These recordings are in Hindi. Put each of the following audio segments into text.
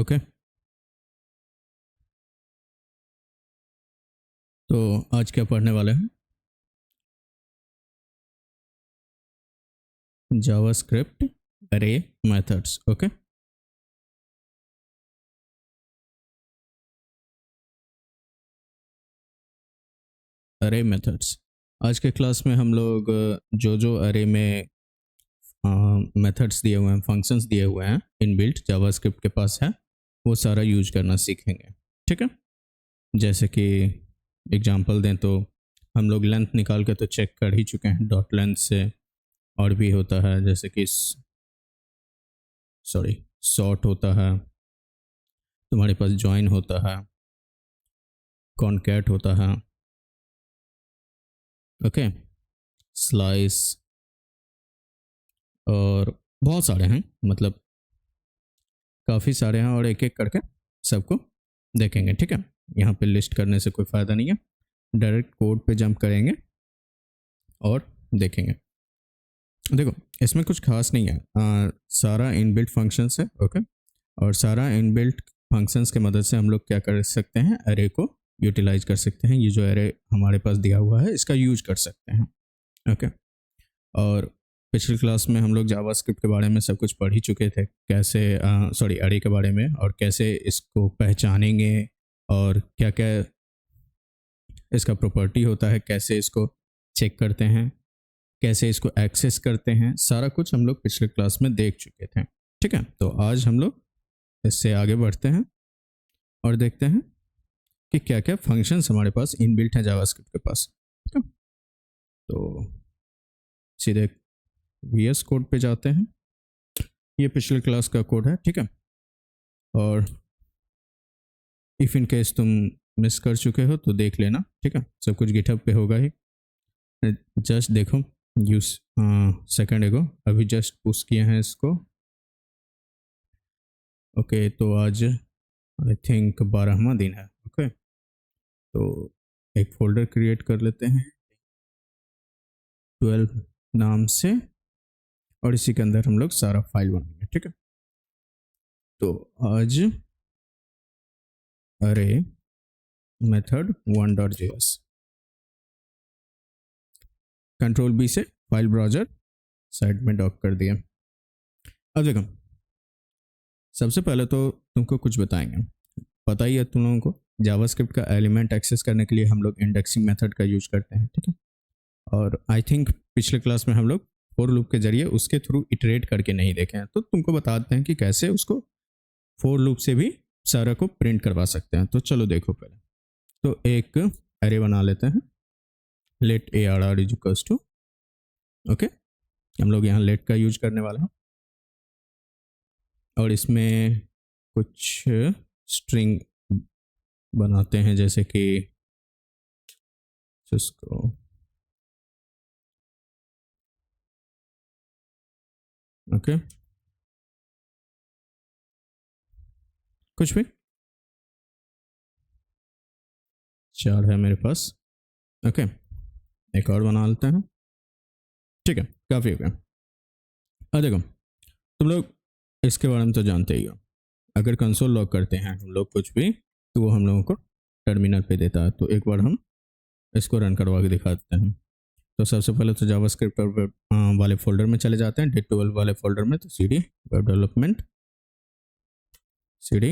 ओके। तो आज क्या पढ़ने वाले हैं? जावास्क्रिप्ट अरे मेथड्स। ओके। अरे मेथड्स। आज के क्लास में हम लोग जो जो अरे में मेथड्स दिए हुए हैं, फंक्शंस दिए हुए हैं इनबिल्ट जावास्क्रिप्ट के पास है, वो सारा यूज करना सीखेंगे। ठीक है। जैसे कि एग्जांपल दें तो हम लोग लेंथ निकाल के तो चेक कर ही चुके हैं डॉट लेंथ से। और भी होता है जैसे कि सॉरी सॉर्ट होता है, तुम्हारे पास जॉइन होता है, कॉनकैट होता है। ओके। स्लाइस और बहुत सारे हैं, मतलब काफ़ी सारे हैं और एक एक करके सबको देखेंगे। ठीक है। यहाँ पे लिस्ट करने से कोई फ़ायदा नहीं है, डायरेक्ट कोड पे जंप करेंगे और देखेंगे। देखो, इसमें कुछ खास नहीं है, सारा इनबिल्ट फंक्शंस है। ओके। और सारा इनबिल्ट फंक्शंस के मदद से हम लोग क्या कर सकते हैं, अरे को यूटिलाइज कर सकते हैं। ये जो अरे हमारे पास दिया हुआ है इसका यूज कर सकते हैं। ओके। और पिछली क्लास में हम लोग जावास्क्रिप्ट के बारे में सब कुछ पढ़ ही चुके थे, कैसे सॉरी अरे के बारे में, और कैसे इसको पहचानेंगे और क्या क्या इसका प्रॉपर्टी होता है, कैसे इसको चेक करते हैं, कैसे इसको एक्सेस करते हैं। सारा कुछ हम लोग पिछले क्लास में देख चुके थे। ठीक है। तो आज हम लोग इससे आगे बढ़ते हैं और देखते हैं कि क्या क्या फंक्शंस हमारे पास इनबिल्ट हैं जावास्क्रिप्ट के पास। ठीक है। तो सीधे वीएस कोड पे जाते हैं। ये पिछले क्लास का कोड है। ठीक है। और इफ़ इन केस तुम मिस कर चुके हो तो देख लेना। ठीक है। सब कुछ गिटहब पे होगा ही, जस्ट देखो। यूज सेकंड एगो अभी जस्ट पुश किए हैं इसको। ओके। तो आज आई थिंक 12वां दिन है। ओके। तो एक फोल्डर क्रिएट कर लेते हैं 12 नाम से, और इसी के अंदर हम लोग सारा फाइल बनाएंगे। ठीक है। तो आज अरे मेथड 1.js, कंट्रोल बी से फाइल ब्राउजर साइड में डॉक कर दिया। अब देखो, सबसे पहले तो तुमको कुछ बताएंगे। पता ही है तुम लोगों को, जावास्क्रिप्ट का एलिमेंट एक्सेस करने के लिए हम लोग इंडेक्सिंग मेथड का यूज करते हैं। ठीक है। और आई थिंक पिछले क्लास में हम लोग फॉर लूप के जरिए उसके थ्रू इटरेट करके नहीं देखे हैं, तो तुमको बताते हैं कि कैसे उसको फॉर लूप से भी सारा को प्रिंट करवा सकते हैं। तो चलो देखो पहले तो एक अरे बना लेते हैं, let a are r is equals to. Okay. हम लोग यहाँ लेट का यूज करने वाला हैं और इसमें कुछ स्ट्रिंग बनाते हैं, जैसे कि जिसको ओके कुछ भी 4 है मेरे पास। ओके। एक और बना लेते हैं। ठीक है, काफ़ी हो गया। अब देखो, तुम लोग इसके बारे में तो जानते ही हो, अगर कंसोल लॉग करते हैं हम लोग कुछ भी, तो वो हम लोगों को टर्मिनल पे देता है। तो एक बार हम इसको रन करवा के दिखा देते हैं। तो सबसे पहले तो जावास्क्रिप्ट वाले फोल्डर में चले जाते हैं, डे12 वाले फोल्डर में। तो cd web development, cd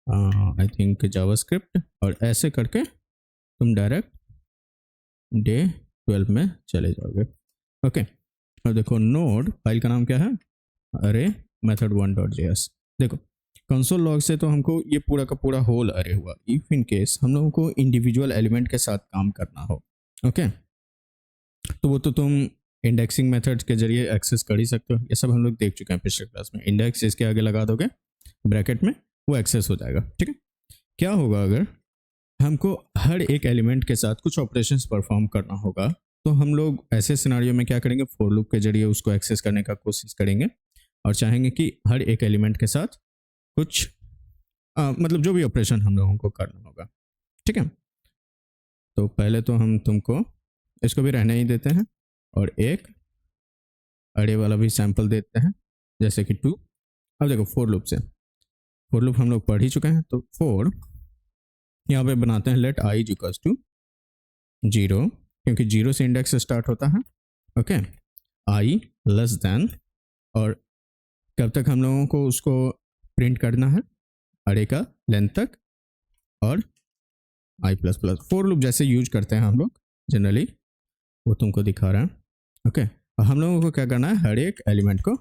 I think JavaScript, और ऐसे करके तुम डायरेक्ट डे12 में चले जाओगे। ओके। और देखो, नोड फाइल का नाम क्या है, अरे मेथड 1.js। देखो, कंसोल लॉग से तो हमको ये पूरा का पूरा होल अरे हुआ। इफ इन केस हम लोगों को इंडिविजुअल एलिमेंट के साथ काम करना हो, ओके, तो वो तो तुम इंडेक्सिंग मेथड्स के जरिए एक्सेस कर ही सकते हो। ये सब हम लोग देख चुके हैं पिछले क्लास में। इंडेक्स इसके आगे लगा दोगे ब्रैकेट में, वो एक्सेस हो जाएगा। ठीक है। क्या होगा अगर हमको हर एक एलिमेंट के साथ कुछ ऑपरेशंस परफॉर्म करना होगा, तो हम लोग ऐसे सिनारियो में क्या करेंगे, फॉर लूप के जरिए उसको एक्सेस करने का कोशिश करेंगे और चाहेंगे कि हर एक एलिमेंट के साथ कुछ मतलब जो भी ऑपरेशन हम लोगों को करना होगा। ठीक है। तो पहले तो हम तुमको इसको भी रहने ही देते हैं और एक अरे वाला भी सैंपल देते हैं, जैसे कि 2। अब देखो, फॉर लूप से फॉर लूप हम लोग पढ़ ही चुके हैं। तो फॉर यहाँ पे बनाते हैं let i is equals to 0, क्योंकि 0 से इंडेक्स स्टार्ट होता है। ओके, आई लेस देन, और कब तक हम लोगों को उसको प्रिंट करना है, अरे का लेंथ तक, और i plus plus. For loop जैसे यूज करते हैं हम लोग जनरली, वो तुमको दिखा रहा है। ओके, और हम लोगों को क्या करना है, हर एक एलिमेंट को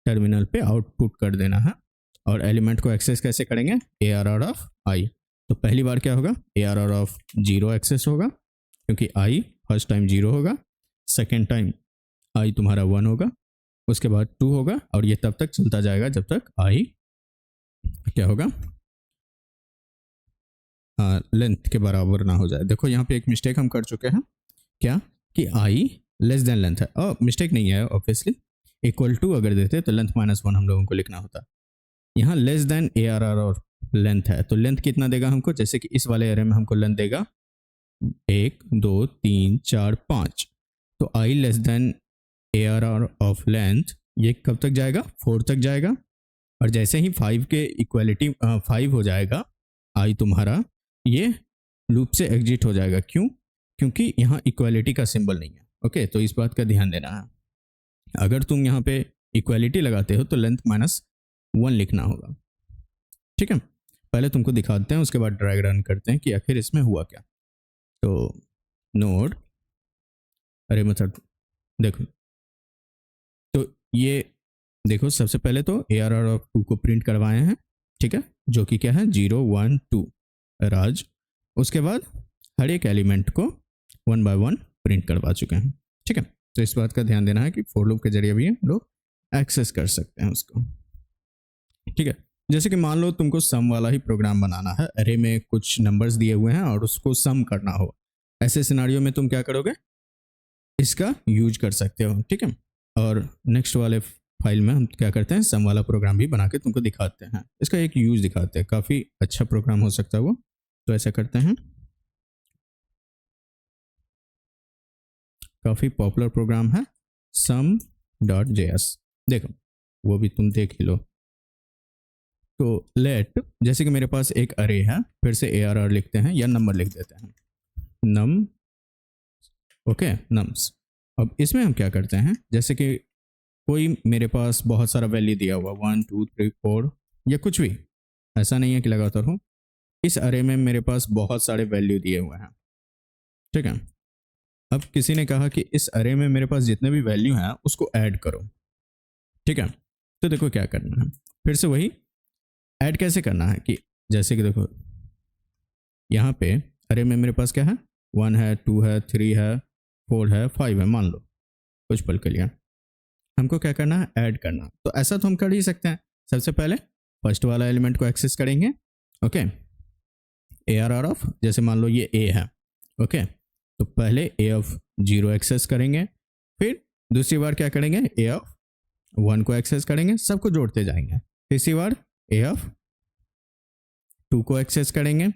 टर्मिनल पे आउटपुट कर देना है। और एलिमेंट को एक्सेस कैसे करेंगे, a are are of i. तो पहली बार क्या होगा, a are are of 0 access होगा, क्योंकि आई फर्स्ट टाइम 0 होगा, सेकेंड टाइम आई तुम्हारा 1 होगा, उसके बाद 2 होगा, और ये तब तक चलता जाएगा जब तक आई क्या होगा, लेंथ के बराबर ना हो जाए। देखो यहाँ पे एक मिस्टेक हम कर चुके हैं, क्या कि आई लेस देन लेंथ है, और मिस्टेक नहीं है ऑब्वियसली, इक्वल टू अगर देते तो लेंथ -1 हम लोगों को लिखना होता। यहाँ less than A R r और लेंथ है, तो लेंथ कितना देगा हमको, जैसे कि इस वाले एरे में हमको लेंथ देगा 1 2 3 4 5, तो I less than A R are of length ये कब तक जाएगा, 4 तक जाएगा। और जैसे ही 5 के इक्वालिटी 5 हो जाएगा, आई तुम्हारा ये लूप से एग्जिट हो जाएगा। क्यों, क्योंकि यहाँ इक्वालिटी का सिंबल नहीं है। ओके, तो इस बात का ध्यान देना है। अगर तुम यहाँ पे इक्वालिटी लगाते हो तो लेंथ -1 लिखना होगा। ठीक है, पहले तुमको दिखाते हैं, उसके बाद ड्रैग रन करते हैं कि आखिर इसमें हुआ क्या। तो नोड अरे मेथड देखो, तो ये देखो, सबसे पहले तो ए आर आर ऑफ 2 को प्रिंट करवाए हैं, ठीक है, जो कि क्या है 0 1 2 राज। उसके बाद हर एक एलिमेंट को 1 बाय 1 प्रिंट करवा चुके हैं। ठीक है, तो इस बात का ध्यान देना है कि फॉर लूप के जरिए भी हम लोग एक्सेस कर सकते हैं उसको। ठीक है, जैसे कि मान लो तुमको सम वाला ही प्रोग्राम बनाना है, अरे में कुछ नंबर्स दिए हुए हैं और उसको सम करना हो, ऐसे सिनारियो में तुम क्या करोगे, इसका यूज कर सकते हो। ठीक है, और नेक्स्ट वाले फाइल में हम क्या करते हैं, सम वाला प्रोग्राम भी बना के तुमको दिखाते हैं, इसका एक यूज दिखाते हैं, काफ़ी अच्छा प्रोग्राम हो सकता है वो। तो ऐसा करते हैं, काफ़ी पॉपुलर प्रोग्राम है sum.js, देखो वो भी तुम देख ही लो। तो लेट, जैसे कि मेरे पास एक अरे है, फिर से ए आर आर लिखते हैं या नंबर लिख देते हैं, नम, ओके नम्स। अब इसमें हम क्या करते हैं, जैसे कि कोई मेरे पास बहुत सारा वैल्यू दिया हुआ 1 2 3 4 या कुछ भी, ऐसा नहीं है कि लगातार हो, इस अरे में मेरे पास बहुत सारे वैल्यू दिए हुए हैं। ठीक है, अब किसी ने कहा कि इस अरे में मेरे पास जितने भी वैल्यू हैं उसको ऐड करो। ठीक है, तो देखो क्या करना है, फिर से वही ऐड कैसे करना है, कि जैसे कि देखो यहाँ पे अरे में मेरे पास क्या है, 1 है 2 है 3 है 4 है 5 है, मान लो कुछ पल के लिए हमको क्या करना है, ऐड करना। तो ऐसा तो हम कर ही सकते हैं, सबसे पहले फर्स्ट वाला एलिमेंट को एक्सेस करेंगे। Okay, a are are of, जैसे मान लो ये ए है, ओके, तो पहले ए ऑफ 0 एक्सेस करेंगे, फिर दूसरी बार क्या करेंगे, ए ऑफ 1 को एक्सेस करेंगे, सबको जोड़ते जाएंगे, तीसरी बार ए ऑफ 2 को एक्सेस करेंगे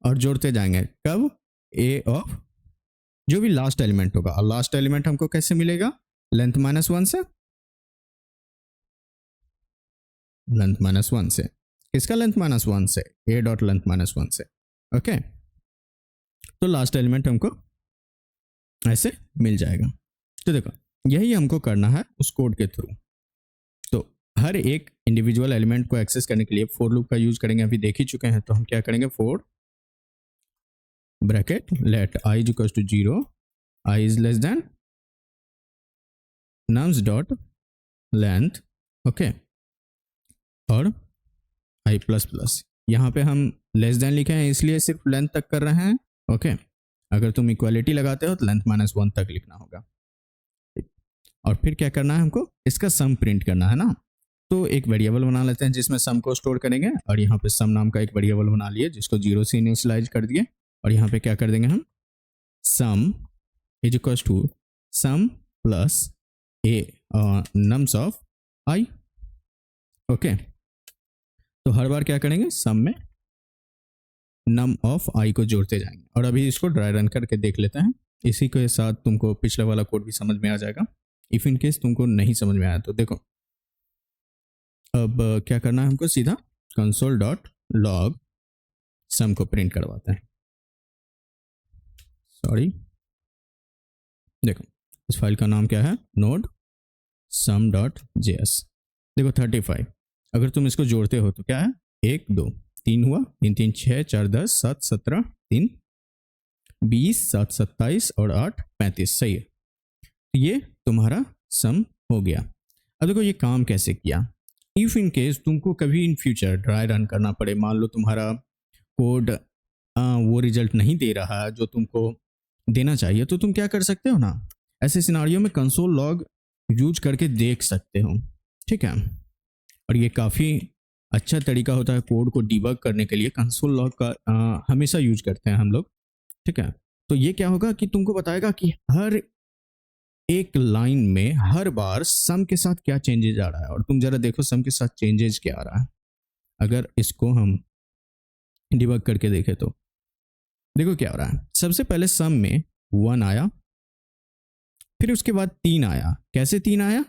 और जोड़ते जाएंगे, कब, ए ऑफ जो भी लास्ट एलिमेंट होगा, और लास्ट एलिमेंट हमको कैसे मिलेगा, लेंथ -1 से, लेंथ -1 से, किसका लेंथ -1 से, ए डॉट लेंथ -1 से। ओके, तो लास्ट एलिमेंट हमको ऐसे मिल जाएगा। तो देखो यही हमको करना है उस कोड के थ्रू। तो हर एक इंडिविजुअल एलिमेंट को एक्सेस करने के लिए फॉर लूप का यूज करेंगे, अभी देख ही चुके हैं। तो हम क्या करेंगे, for bracket let i is equal to 0, i is less than nums dot length, okay, और आई प्लस प्लस। यहाँ पे हम लेस देन लिखे हैं इसलिए सिर्फ लेंथ तक कर रहे हैं। ओके, अगर तुम इक्वालिटी लगाते हो तो लेंथ -1 तक लिखना होगा। और फिर क्या करना है, हमको इसका सम प्रिंट करना है ना, तो एक वेरिएबल बना लेते हैं जिसमें सम को स्टोर करेंगे, और यहाँ पे सम नाम का एक वेरिएबल बना लिए जिसको 0 से इनिशियलाइज कर दिए, और यहाँ पे क्या कर देंगे हम, sum is equal to sum plus a nums of i. Okay, तो हर बार क्या करेंगे, सम में नम ऑफ आई को जोड़ते जाएंगे। और अभी इसको ड्राई रन करके देख लेते हैं, इसी के साथ तुमको पिछले वाला कोड भी समझ में आ जाएगा। इफ इन केस तुमको नहीं समझ में आया तो देखो, अब क्या करना है हमको, सीधा कंसोल डॉट लॉग सम को प्रिंट करवाते हैं। सॉरी, देखो इस फाइल का नाम क्या है, नोड सम डॉट जेएस। देखो 35, अगर तुम इसको जोड़ते हो तो क्या है, 1 2 3 हुआ, 3 3 6 4 10 7 17 3 20 7 27 और 8 35, सही है। ये तुम्हारा सम हो गया। अब देखो ये काम कैसे किया। इफ़ इन केस तुमको कभी इन फ्यूचर ड्राई रन करना पड़े, मान लो तुम्हारा कोड वो रिजल्ट नहीं दे रहा जो तुमको देना चाहिए, तो तुम क्या कर सकते हो ना, ऐसे सिनारियो में कंसोल लॉग यूज करके देख सकते हो, ठीक है। और ये काफ़ी अच्छा तरीका होता है कोड को डिबग करने के लिए। कंसोल लॉग का हमेशा यूज करते हैं हम लोग, ठीक है। तो ये क्या होगा कि तुमको बताएगा कि हर एक लाइन में हर बार सम के साथ क्या चेंजेज आ रहा है। और तुम जरा देखो सम के साथ चेंजेज क्या आ रहा है। अगर इसको हम डिबग करके देखें तो देखो क्या हो रहा है। सबसे पहले सम में 1 आया, फिर उसके बाद 3 आया। कैसे 3 आया,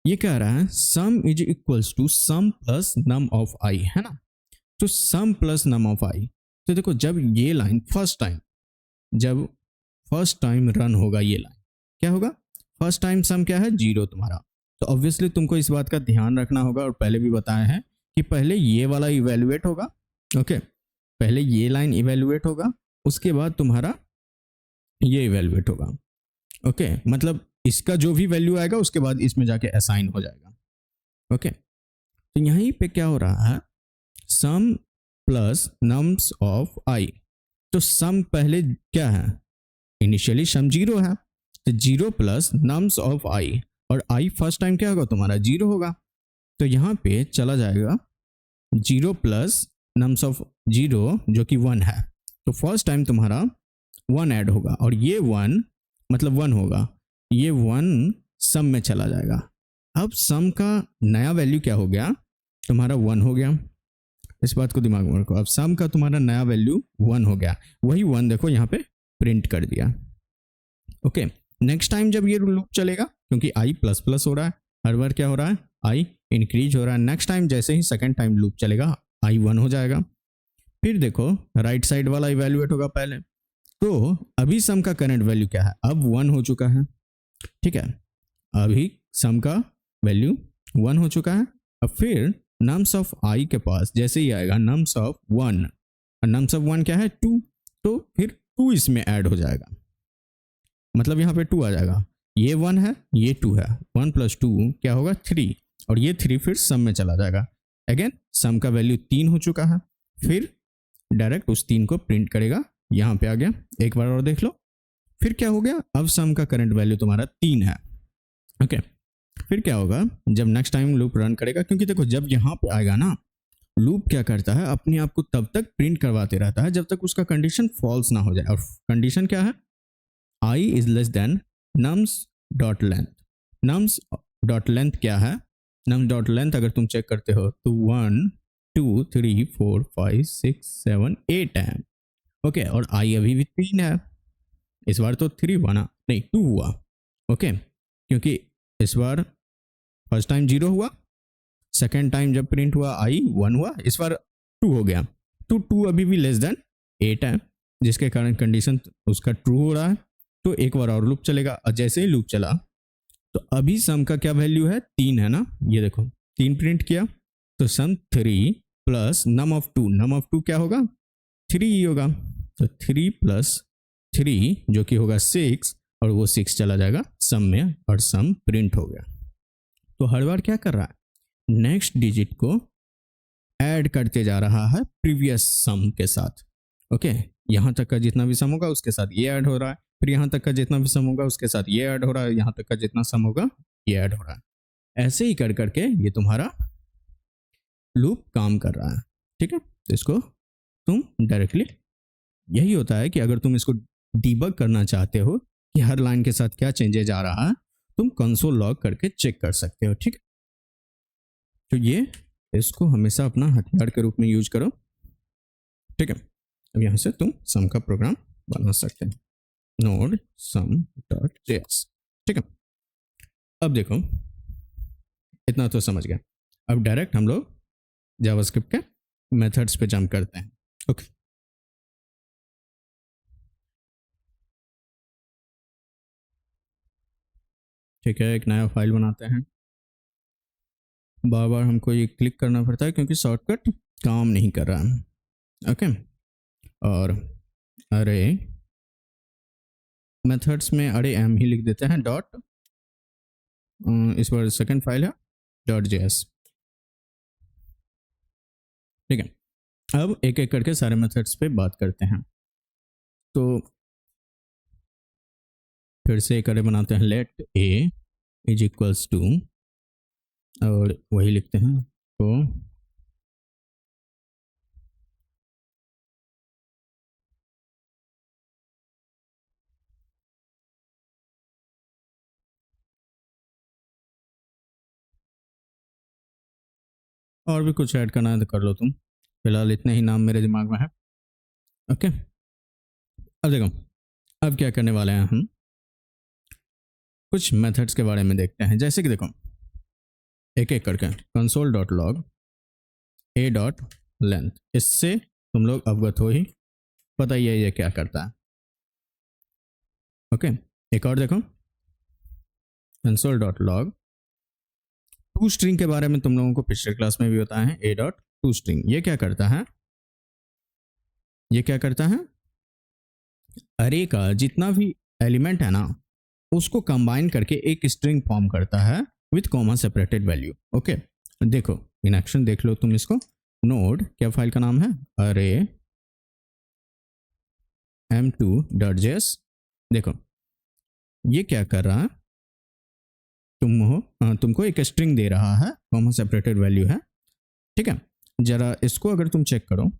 ये कह रहा है sum is equals to sum plus num of I, है ना। तो सम प्लस नम ऑफ आई, तो देखो जब ये लाइन जब फर्स्ट टाइम रन होगा, ये लाइन क्या होगा, फर्स्ट टाइम सम क्या है, 0 तुम्हारा। तो ऑब्वियसली तुमको इस बात का ध्यान रखना होगा, और पहले भी बताया है कि पहले ये वाला इवेल्युएट होगा, ओके। पहले ये लाइन इवेल्युएट होगा, उसके बाद तुम्हारा ये इवेल्युएट होगा, ओके। मतलब इसका जो भी वैल्यू आएगा उसके बाद इसमें जाके असाइन हो जाएगा, ओके। तो यहीं पे क्या हो रहा है, सम प्लस नम्स ऑफ आई। तो सम पहले क्या है, इनिशियली सम 0 है, तो 0 प्लस नम्स ऑफ आई, और आई फर्स्ट टाइम क्या होगा तुम्हारा 0 होगा। तो यहाँ पे चला जाएगा 0 प्लस नम्स ऑफ 0 जो कि 1 है। तो फर्स्ट टाइम तुम्हारा 1 ऐड होगा, और ये 1 मतलब 1 होगा, ये 1 सम में चला जाएगा। अब सम का नया वैल्यू क्या हो गया, तुम्हारा 1 हो गया। इस बात को दिमाग में रखो, अब सम का तुम्हारा नया वैल्यू 1 हो गया। वही 1 देखो यहाँ पे प्रिंट कर दिया, ओके। नेक्स्ट टाइम जब ये लूप चलेगा, क्योंकि आई प्लस प्लस हो रहा है, हर बार क्या हो रहा है, आई इंक्रीज हो रहा है। नेक्स्ट टाइम जैसे ही सेकेंड टाइम लूप चलेगा, आई 1 हो जाएगा। फिर देखो राइट साइड वाला इवेल्युएट होगा पहले। तो अभी सम का करंट वैल्यू क्या है, अब 1 हो चुका है, ठीक है। अभी सम का वैल्यू 1 हो चुका है। अब फिर नम्स ऑफ आई के पास जैसे ही आएगा नम्स ऑफ 1, और नम्स ऑफ 1 क्या है 2, तो फिर 2 इसमें ऐड हो जाएगा, मतलब यहाँ पे 2 आ जाएगा। ये 1 है, ये 2 है, 1 प्लस 2 क्या होगा 3, और ये 3 फिर सम में चला जाएगा। अगेन सम का वैल्यू 3 हो चुका है, फिर डायरेक्ट उस 3 को प्रिंट करेगा, यहाँ पे आ गया। एक बार और देख लो, फिर क्या हो गया, अब सम का करंट वैल्यू तुम्हारा 3 है, ओके। फिर क्या होगा, जब नेक्स्ट टाइम लूप रन करेगा, क्योंकि देखो जब यहाँ पे आएगा ना, लूप क्या करता है, अपने आप को तब तक प्रिंट करवाते रहता है जब तक उसका कंडीशन फॉल्स ना हो जाए। और कंडीशन क्या है, I is less than nums dot length. Nums dot length क्या है, नम्स डॉट लेंथ अगर तुम चेक करते हो तो 1 2 3 4 5 6 7 8 है, ओके। और आई अभी भी 3 है, इस बार तो 3 बना नहीं 2 हुआ, ओके। क्योंकि इस बार फर्स्ट टाइम 0 हुआ, सेकेंड टाइम जब प्रिंट हुआ आई 1 हुआ, इस बार 2 हो गया। तो 2 अभी भी लेस देन 8 है, जिसके कारण कंडीशन उसका ट्रू हो रहा है। तो एक बार और लूप चलेगा, और जैसे ही लूप चला तो अभी सम का क्या वैल्यू है 3 है ना, ये देखो 3 प्रिंट किया, तो sum 3 plus num of 2, num of 2 क्या होगा 3 ही होगा। तो 3 प्लस 3 जो कि होगा 6, और वो 6 चला जाएगा सम में, और सम प्रिंट हो गया। तो हर बार क्या कर रहा है, नेक्स्ट डिजिट को ऐड करते जा रहा है प्रीवियस सम के साथ, ओके। यहाँ तक का जितना भी सम होगा उसके साथ ये ऐड हो रहा है, फिर यहाँ तक का जितना भी सम होगा उसके साथ ये ऐड हो रहा है, यहाँ तक का जितना सम होगा ये ऐड हो रहा है। ऐसे ही कर करके ये तुम्हारा लूप काम कर रहा है, ठीक है। तो इसको तुम डायरेक्टली, यही होता है कि अगर तुम इसको डीबग करना चाहते हो कि हर लाइन के साथ क्या चेंजेज आ रहा है, तुम कंसोल लॉग करके चेक कर सकते हो, ठीक है। तो ये इसको हमेशा अपना हथियार के रूप में यूज करो, ठीक है। अब यहाँ से तुम सम का प्रोग्राम बना सकते हो, नोड सम डॉट जेएस, ठीक है। अब देखो इतना तो समझ गया। अब डायरेक्ट हम लोग जावास्क्रिप्ट के मेथड्स पे जंप करते हैं। ओके, ठीक है, एक नया फाइल बनाते हैं। बार बार हमको ये क्लिक करना पड़ता है क्योंकि शॉर्टकट काम नहीं कर रहा है। ओके, और अरे मेथड्स में अरे एम ही लिख देते हैं डॉट, इस बार सेकंड फाइल है डॉट जेएस। ठीक है, अब एक एक करके सारे मेथड्स पे बात करते हैं। तो फिर से एक अरे बनाते हैं, let a is equals to, और वही लिखते हैं तो और भी कुछ ऐड करना है तो कर लो तुम, फिलहाल इतने ही नाम मेरे दिमाग में है। ओके, अब देखो, अब क्या करने वाले हैं हम, कुछ मेथड्स के बारे में देखते हैं। जैसे कि देखो, एक एक करके कंसोल डॉट लॉग ए डॉट लेंथ, इससे तुम लोग अवगत हो ही, पता ही है ये क्या करता है। ओके, एक और देखो, console dot log to string के बारे में तुम लोगों को पिछले क्लास में भी बताया है, ए डॉट टू स्ट्रिंग। ये क्या करता है, ये क्या करता है, अरे का जितना भी एलिमेंट है ना उसको कंबाइन करके एक स्ट्रिंग फॉर्म करता है with comma separated value. Okay, देखो इन एक्शन देख लो तुम इसको, नोड क्या फाइल का नाम है, अरे m2.js। देखो ये क्या कर रहा है, तुमको एक स्ट्रिंग दे रहा है, कॉमा सेपरेटेड वैल्यू है। ठीक है, जरा इसको अगर तुम चेक करो,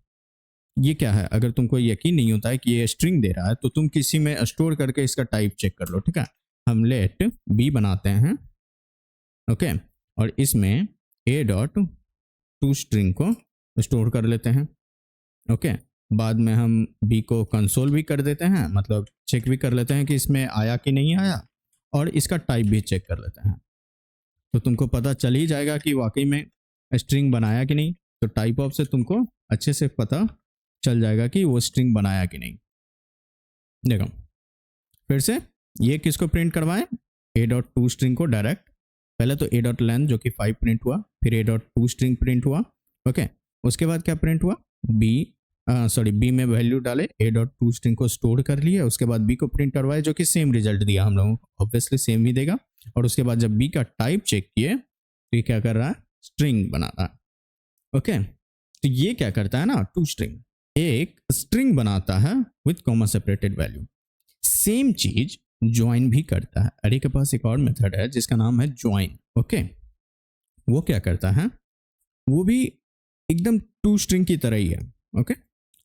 ये क्या है, अगर तुमको यकीन नहीं होता है कि ये स्ट्रिंग दे रहा है तो तुम किसी में स्टोर करके इसका टाइप चेक कर लो। ठीक है, हम लेट बी बनाते हैं। ओके, और इसमें ए डॉट टू स्ट्रिंग को स्टोर कर लेते हैं। ओके, बाद में हम बी को कंसोल भी कर देते हैं, मतलब चेक भी कर लेते हैं कि इसमें आया कि नहीं आया, और इसका टाइप भी चेक कर लेते हैं। तो तुमको पता चल ही जाएगा कि वाकई में स्ट्रिंग बनाया कि नहीं। तो टाइप ऑफ से तुमको अच्छे से पता चल जाएगा कि वो स्ट्रिंग बनाया कि नहीं। देखो फिर से ये किसको प्रिंट करवाएं, ए डॉट टू स्ट्रिंग को डायरेक्ट, पहले तो ए डॉट लेंथ जो कि 5 प्रिंट हुआ, फिर ए डॉट टू स्ट्रिंग प्रिंट हुआ। ओके, उसके बाद क्या प्रिंट हुआ, बी में वैल्यू डाले, ए डॉट टू स्ट्रिंग को स्टोर कर लिया, उसके बाद बी को प्रिंट करवाए जो कि सेम रिजल्ट दिया हम लोगों को, ऑब्वियसली सेम ही देगा। और उसके बाद जब बी का टाइप चेक किए तो ये क्या कर रहा है, स्ट्रिंग बना रहा है। ओके, तो ये क्या करता है ना, टू स्ट्रिंग एक स्ट्रिंग बनाता है with comma separated value. Same चीज ज्वाइन भी करता है। अरे के पास एक और मेथड है जिसका नाम है ज्वाइन। ओके, वो क्या करता है, वो भी एकदम टू स्ट्रिंग की तरह ही है। ओके,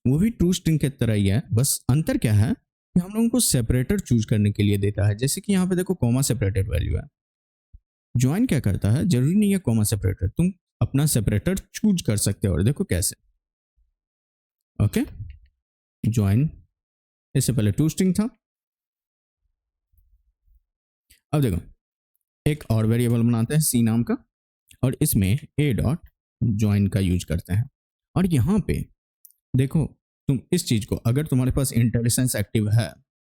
वो भी टू स्ट्रिंग की तरह ही है, बस अंतर क्या है कि हम लोगों को सेपरेटर चूज करने के लिए देता है। जैसे कि यहाँ पे देखो कॉमा सेपरेटेड वैल्यू है, ज्वाइन क्या करता है, जरूरी नहीं है कॉमा सेपरेटर, तुम अपना सेपरेटर चूज कर सकते हो। और देखो कैसे, ओके, ज्वाइन इससे पहले टू स्ट्रिंग था। अब देखो एक और वेरिएबल बनाते हैं सी नाम का, और इसमें ए डॉट ज्वाइन का यूज करते हैं। और यहाँ पे देखो, तुम इस चीज को, अगर तुम्हारे पास इंटेलिजेंस एक्टिव है,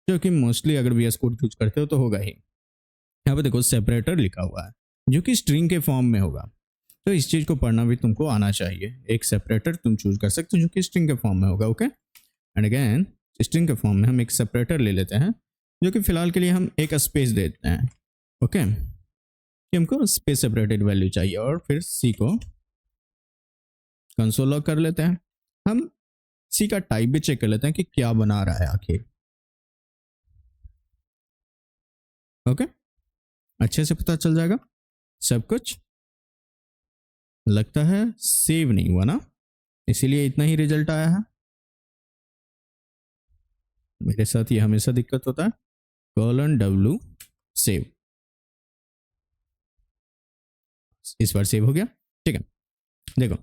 जो कि मोस्टली अगर VS कोड यूज करते हो तो होगा ही, यहाँ पे देखो सेपरेटर लिखा हुआ है जो कि स्ट्रिंग के फॉर्म में होगा। तो इस चीज को पढ़ना भी तुमको आना चाहिए। एक सेपरेटर तुम चूज कर सकते हो जो कि स्ट्रिंग के फॉर्म में होगा। ओके, एंड अगेन स्ट्रिंग के फॉर्म में हम एक सेपरेटर ले लेते हैं जो कि फिलहाल के लिए हम एक स्पेस देते हैं। ओके, कि हमको स्पेस सेपरेटेड वैल्यू चाहिए, और फिर सी को कंसोल लॉग कर लेते हैं। हम सी का टाइप भी चेक कर लेते हैं कि क्या बना रहा है आखिर। ओके, अच्छे से पता चल जाएगा सब कुछ। लगता है सेव नहीं हुआ ना, इसीलिए इतना ही रिजल्ट आया है। मेरे साथ ये हमेशा दिक्कत होता है, कॉलन W सेव, इस बार सेव हो गया। ठीक है, देखो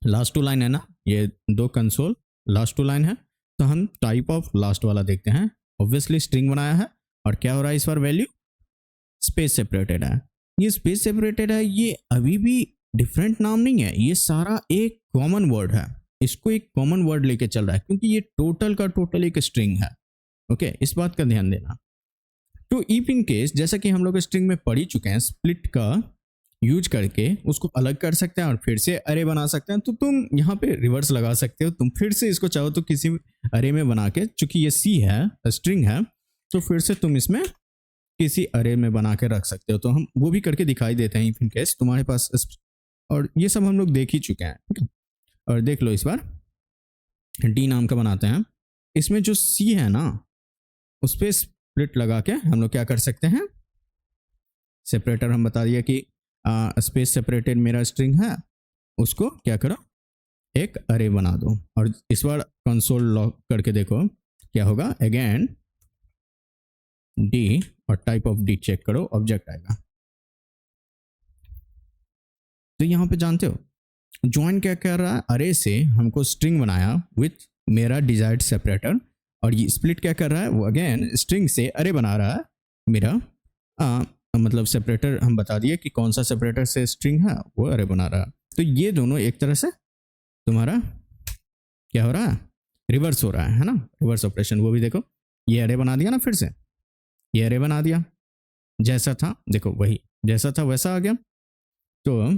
लास्ट टू लाइन है ना, ये दो कंसोल लास्ट टू लाइन है, तो हम टाइप ऑफ लास्ट वाला देखते हैं। ऑब्वियसली स्ट्रिंग बनाया है, और क्या हो रहा है इस बार, वैल्यू स्पेस सेपरेटेड है। ये स्पेस सेपरेटेड है, ये अभी भी डिफरेंट नाम नहीं है, ये सारा एक कॉमन वर्ड है, इसको एक कॉमन वर्ड लेके चल रहा है क्योंकि ये टोटल का टोटल एक स्ट्रिंग है। ओके, इस बात का ध्यान देना। तो इफ इन केस, जैसा कि हम लोग स्ट्रिंग में पढ़ ही चुके हैं, स्प्लिट का यूज करके उसको अलग कर सकते हैं और फिर से अरे बना सकते हैं। तो तुम यहाँ पे रिवर्स लगा सकते हो, तुम फिर से इसको चाहो तो किसी अरे में बना के, चूंकि ये सी है, स्ट्रिंग है, तो फिर से तुम इसमें किसी अरे में बना के रख सकते हो। तो हम वो भी करके दिखाई देते हैं इफ इन केस तुम्हारे पास, और ये सब हम लोग देख ही चुके हैं, ठीक है। और देख लो इस बार डी नाम का बनाते हैं, इसमें जो सी है ना उस पर स्प्लिट लगा के हम लोग क्या कर सकते हैं, सेपरेटर हम बता दिया कि स्पेस सेपरेटेड मेरा स्ट्रिंग है, उसको क्या करो, एक अरे बना दो। और इस बार कंसोल लॉक करके देखो क्या होगा, अगेन डी और टाइप ऑफ डी चेक करो, ऑब्जेक्ट आएगा। तो यहां पे जानते हो ज्वाइन क्या कर रहा है, अरे से हमको स्ट्रिंग बनाया विथ मेरा डिजायर्ड सेपरेटर, और ये स्प्लिट क्या कर रहा है, वो अगेन स्ट्रिंग से अरे बना रहा है मेरा, मतलब सेपरेटर हम बता दिए कि कौन सा सेपरेटर से स्ट्रिंग है, वो अरे बना रहा है। तो ये दोनों एक तरह से तुम्हारा क्या हो रहा है, रिवर्स हो रहा है ना, रिवर्स ऑपरेशन। वो भी देखो, ये अरे बना दिया ना, फिर से ये अरे बना दिया, जैसा था देखो वही, जैसा था वैसा आ गया। तो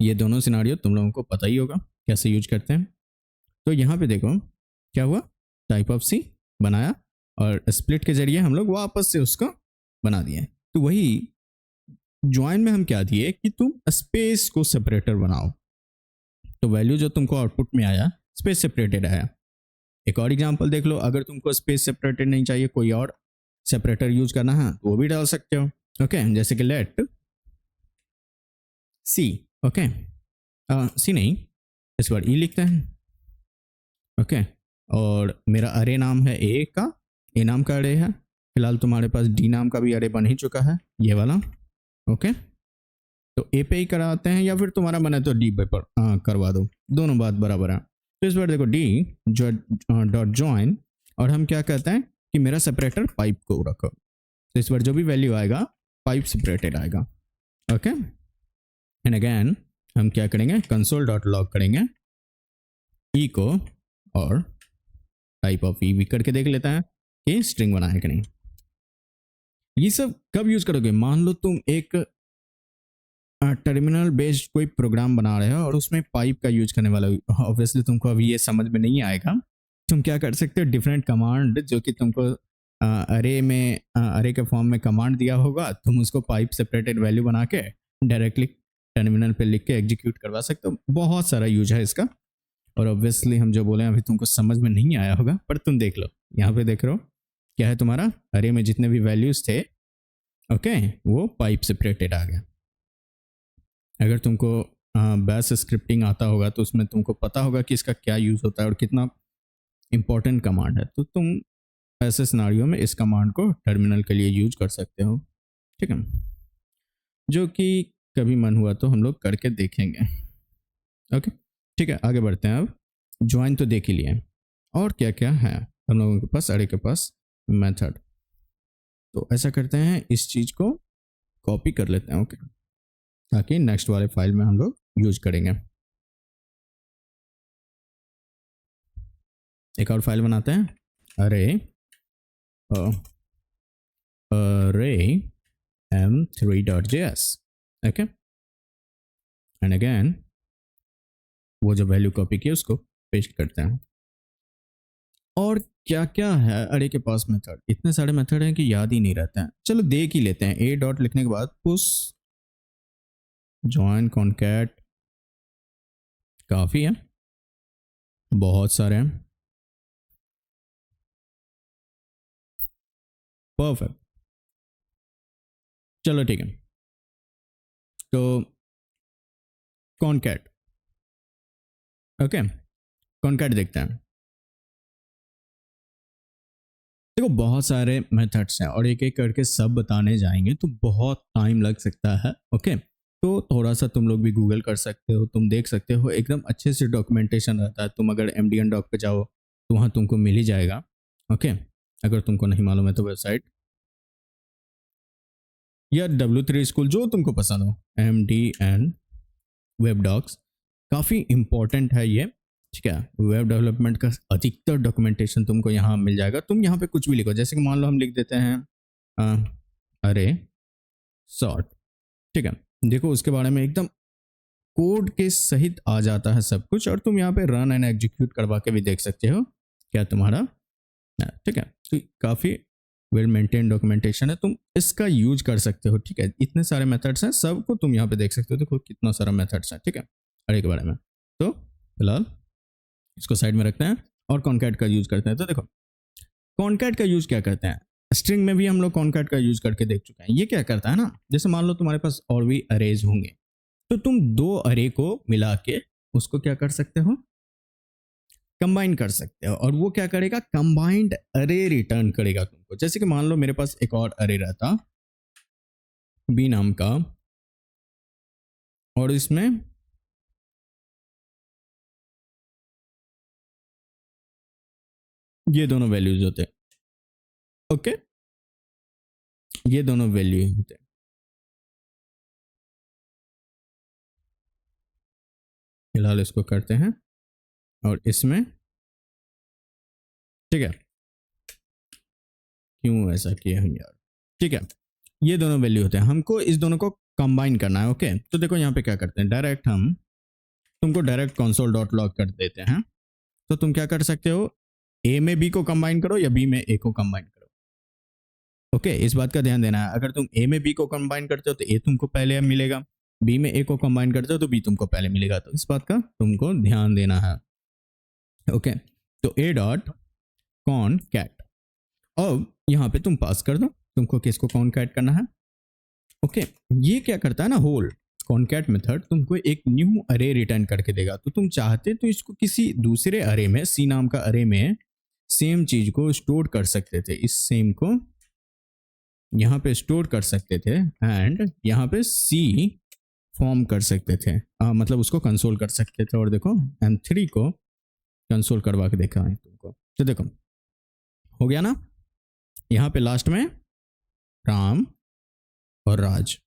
ये दोनों सिनारियो तुम लोगों को पता ही होगा कैसे यूज करते हैं। तो यहाँ पे देखो क्या हुआ, टाइप ऑफ सी बनाया और स्प्लिट के जरिए हम लोग वापस से उसको बना दिए। तो वही ज्वाइन में हम क्या दिए कि तुम स्पेस को सेपरेटर बनाओ, तो वैल्यू जो तुमको आउटपुट में आया स्पेस सेपरेटेड आया। एक और एग्जांपल देख लो, अगर तुमको स्पेस सेपरेटेड नहीं चाहिए, कोई और सेपरेटर यूज करना है तो वो भी डाल सकते हो। ओके, जैसे कि लेट सी, ओके सी नहीं, इस बार ई लिखते हैं। ओके, और मेरा अरे नाम है ए का, ए नाम का अरे है, फिलहाल तुम्हारे पास डी नाम का भी अरे बन ही चुका है, ये वाला। ओके, तो ए पे ही कराते हैं या फिर तुम्हारा मन है तो डी पे पर करवा दो, दोनों बात बराबर है। तो इस बार देखो डी जो डॉट ज्वाइन, और हम क्या कहते हैं कि मेरा सेपरेटर पाइप को रखो, तो इस बार जो भी वैल्यू आएगा पाइप सेपरेटेड आएगा। ओके, एंड अगेन हम क्या करेंगे, कंसोल डॉट लॉग करेंगे ई को, और टाइप ऑफ ई भी करके देख लेता है कि स्ट्रिंग बनाए कि नहीं। ये सब कब यूज करोगे, मान लो तुम एक टर्मिनल बेस्ड कोई प्रोग्राम बना रहे हो और उसमें पाइप का यूज करने वाला, ऑब्वियसली तुमको अभी ये समझ में नहीं आएगा। तुम क्या कर सकते हो, डिफरेंट कमांड जो कि तुमको अरे में अरे के फॉर्म में कमांड दिया होगा, तुम उसको पाइप सेपरेटेड वैल्यू बना के डायरेक्टली टर्मिनल पे लिख के एग्जीक्यूट करवा सकते हो। बहुत सारा यूज है इसका, और ऑब्वियसली हम जो बोले अभी तुमको समझ में नहीं आया होगा, पर तुम देख लो यहाँ पे देख रहे हो क्या है, तुम्हारा अरे में जितने भी वैल्यूज थे ओके वो पाइप सेपरेटेड आ गया। अगर तुमको बैश स्क्रिप्टिंग आता होगा तो उसमें तुमको पता होगा कि इसका क्या यूज़ होता है और कितना इम्पोर्टेंट कमांड है, तो तुम ऐसे सिनारियो में इस कमांड को टर्मिनल के लिए यूज कर सकते हो, ठीक है, जो कि कभी मन हुआ तो हम लोग करके देखेंगे। ओके, ठीक है, आगे बढ़ते हैं। अब ज्वाइन तो देख ही लिए, और क्या क्या है हम लोगों के पास, अरे के पास मेथड। तो ऐसा करते हैं, इस चीज़ को कॉपी कर लेते हैं, ओके, ताकि नेक्स्ट वाले फाइल में हम लोग यूज करेंगे। एक और फाइल बनाते हैं, अरे अरे m3.js, ओके, एंड अगेन वो जो वैल्यू कॉपी की उसको पेस्ट करते हैं। और क्या क्या है अरे के पास मेथड, इतने सारे मेथड हैं कि याद ही नहीं रहते हैं। चलो देख ही लेते हैं। ए डॉट लिखने के बाद पुश जॉइन कॉन्कैट, काफ़ी है, बहुत सारे हैं, परफेक्ट। चलो ठीक है, तो कॉन्कैट, ओके, कॉन्कैट देखते हैं। देखो बहुत सारे मेथड्स हैं और एक एक करके सब बताने जाएंगे तो बहुत टाइम लग सकता है, ओके। तो थोड़ा सा तुम लोग भी गूगल कर सकते हो, तुम देख सकते हो, एकदम अच्छे से डॉक्यूमेंटेशन रहता है। तुम अगर MDN डॉक पे जाओ तो वहाँ तुमको मिल ही जाएगा, ओके। अगर तुमको नहीं मालूम है तो वेबसाइट या W3 स्कूल जो तुमको पसंद हो, MDN वेब डॉक्स काफ़ी इम्पोर्टेंट है ये, ठीक है। वेब डेवलपमेंट का अधिकतर डॉक्यूमेंटेशन तुमको यहाँ मिल जाएगा। तुम यहाँ पे कुछ भी लिखो, जैसे कि मान लो हम लिख देते हैं अरे सॉर्ट, ठीक है। देखो उसके बारे में एकदम कोड के सहित आ जाता है सब कुछ, और तुम यहाँ पे रन एंड एग्जीक्यूट करवा के भी देख सकते हो क्या तुम्हारा, ठीक है। तो काफ़ी वेल मेंटेन डॉक्यूमेंटेशन है, तुम इसका यूज कर सकते हो, ठीक है। इतने सारे मेथड्स हैं, सबको तुम यहाँ पे देख सकते हो। देखो कितना सारा मेथड्स है, ठीक है, अरे के बारे में। तो फिलहाल इसको साइड में रखते हैं और कॉनकैट का यूज करते हैं। तो देखो कॉनकैट का यूज क्या करते हैं, स्ट्रिंग में भी हम लोग कॉनकैट का यूज करके देख चुके हैं। ये क्या करता है ना, जैसे मान लो तुम्हारे पास और भी अरेज होंगे, तो तुम दो अरे को मिला के उसको क्या कर सकते हो, कंबाइन कर सकते हो, और वो क्या करेगा, कंबाइंड अरे रिटर्न करेगा तुमको। जैसे कि मान लो मेरे पास एक और अरे रहता बी नाम का, और इसमें ये दोनों वैल्यूज होते, ओके, ये दोनों वैल्यू होते। फिलहाल इसको करते हैं और इसमें, ठीक है, क्यों ऐसा किया हम यार, ठीक है। ये दोनों वैल्यू होते हैं, हमको इस दोनों को कंबाइन करना है, ओके। तो देखो यहाँ पे क्या करते हैं, डायरेक्ट हम तुमको डायरेक्ट कंसोल डॉट लॉग कर देते हैं। तो तुम क्या कर सकते हो, ए में बी को कंबाइन करो या बी में ए को कंबाइन करो, ओके। इस बात का ध्यान देना है, अगर तुम ए में बी को कंबाइन करते हो तो ए तुमको पहले मिलेगा, बी में ए को कंबाइन करते हो तो बी तुमको पहले मिलेगा। तो इस बात का तुमको ध्यान देना है, ओके। तो ए डॉट कॉन कैट, अब यहाँ पे तुम पास कर दो तुमको किसको कॉन कैट करना है, ओके। ये क्या करता है ना, होल कॉनकैट मेथड तुमको एक न्यू अरे रिटर्न करके देगा। तो तुम चाहते तो इसको किसी दूसरे अरे में, सी नाम का अरे में सेम चीज को स्टोर कर सकते थे, इस सेम को यहाँ पे स्टोर कर सकते थे, एंड यहाँ पे सी फॉर्म कर सकते थे, मतलब उसको कंसोल कर सकते थे। और देखो M3 को कंसोल करवा के देखा है तुमको, तो देखो हो गया ना, यहाँ पे लास्ट में राम और राज,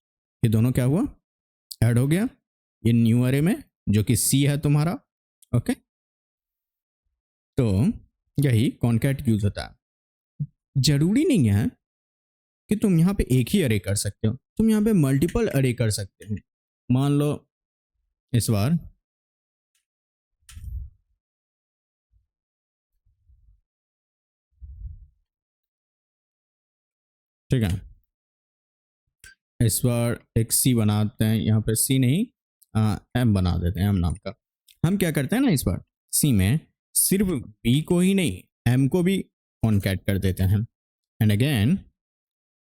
ये दोनों क्या हुआ, ऐड हो गया ये न्यू अरे में जो कि सी है तुम्हारा, ओके। तो यही कॉनकैट यूज होता है। जरूरी नहीं है कि तुम यहाँ पे एक ही अरे कर सकते हो, तुम यहाँ पे मल्टीपल अरे कर सकते हो। मान लो इस बार ठीक है, इस बार एक सी बनाते हैं, यहाँ पे सी नहीं एम बना देते हैं, एम नाम का। हम क्या करते हैं ना, इस बार सी में सिर्फ बी को ही नहीं एम को भी कॉनकैट कर देते हैं, एंड अगेन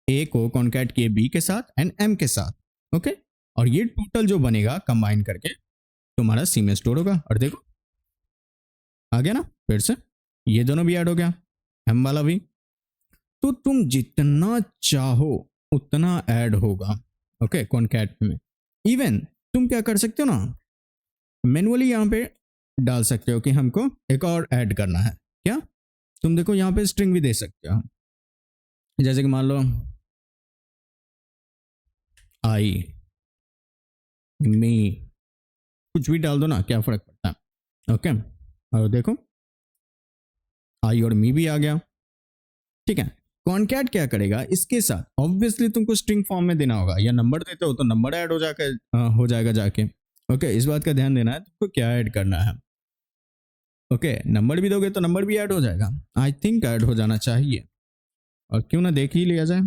ए को कॉनकैट किए बी के साथ एंड एम के साथ, ओके। और ये टोटल जो बनेगा कंबाइन करके तुम्हारा सी में स्टोर होगा। और देखो आ गया ना, फिर से ये दोनों भी ऐड हो गया, एम वाला भी। तो तुम जितना चाहो उतना ऐड होगा, ओके, कॉनकैट में। इवन तुम क्या कर सकते हो ना, मैनुअली यहाँ पे डाल सकते हो कि हमको एक और ऐड करना है क्या। तुम देखो यहाँ पे स्ट्रिंग भी दे सकते हो, जैसे कि मान लो आई मी, कुछ भी डाल दो ना, क्या फर्क पड़ता है, ओके। और देखो आई और मी भी आ गया, ठीक है। कॉनकैट क्या करेगा इसके साथ, ऑब्वियसली तुमको स्ट्रिंग फॉर्म में देना होगा, या नंबर देते हो तो नंबर ऐड हो जाकर हो जाएगा जाके, ओके। इस बात का ध्यान देना है तुमको क्या ऐड करना है, ओके। नंबर भी दोगे तो नंबर भी ऐड हो जाएगा, आई थिंक ऐड हो जाना चाहिए, और क्यों ना देख ही लिया जाए।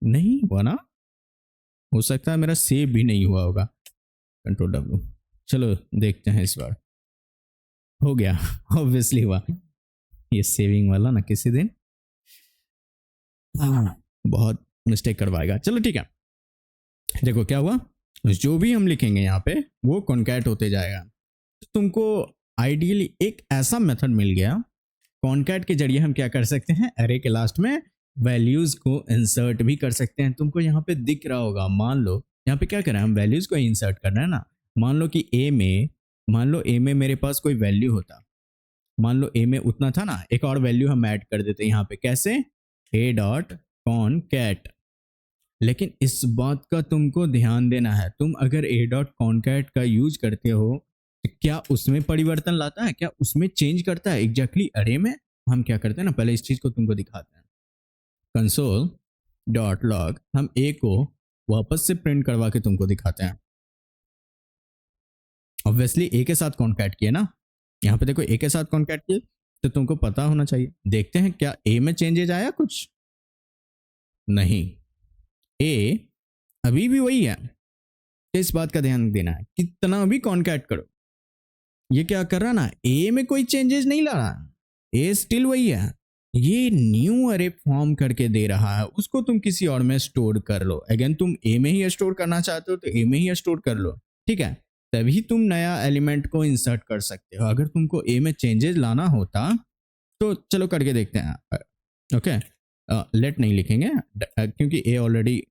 नहीं हुआ ना, हो सकता है मेरा सेव भी नहीं हुआ होगा, कंट्रोल W, चलो देखते हैं इस बार। हो गया ऑब्वियसली हुआ, ये सेविंग वाला ना किसी दिन बहुत मिस्टेक करवाएगा। चलो ठीक है, देखो क्या हुआ, जो भी हम लिखेंगे यहाँ पे वो कॉनकैट होते जाएगा। तो तुमको आइडियली एक ऐसा मेथड मिल गया, कॉनकैट के जरिए हम क्या कर सकते हैं, अरे के लास्ट में वैल्यूज को इंसर्ट भी कर सकते हैं। तुमको यहाँ पे दिख रहा होगा, मान लो यहाँ पे क्या कर रहे हैं, हम वैल्यूज को इंसर्ट करना है ना। मान लो कि ए में, मान लो ए में मेरे पास कोई वैल्यू होता, मान लो ए में उतना था ना, एक और वैल्यू हम ऐड कर देते यहाँ पे, कैसे, ए डॉट कॉन कैट, लेकिन इस बात का तुमको ध्यान देना है, तुम अगर a डॉट कॉन्कैट का यूज करते हो तो क्या उसमें परिवर्तन लाता है, क्या उसमें चेंज करता है एग्जैक्टली अरे में? हम क्या करते हैं ना, पहले इस चीज को तुमको दिखाते हैं। कंसोल डॉट लॉग, हम a को वापस से प्रिंट करवा के तुमको दिखाते हैं। ऑब्वियसली a के साथ कॉन्कैट किए ना, यहाँ पे देखो a के साथ कॉन्कैट किए, तो तुमको पता होना चाहिए। देखते हैं क्या a में चेंजेज आया कुछ? नहीं, a अभी भी वही है। इस बात का ध्यान देना है, कितना भी कॉन्कैट करो, ये क्या कर रहा ना, ए में कोई चेंजेस नहीं ला रहा, ए स्टिल वही है। ये न्यू अरे फॉर्म करके दे रहा है, उसको तुम किसी और में स्टोर कर लो। अगेन तुम ए में ही स्टोर करना चाहते हो तो ए में ही स्टोर कर लो, ठीक है? तभी तुम नया एलिमेंट को इंसर्ट कर सकते हो। अगर तुमको ए में चेंजेस लाना होता तो चलो करके देखते हैं। ओके, लेट नहीं लिखेंगे क्योंकि ए ऑलरेडी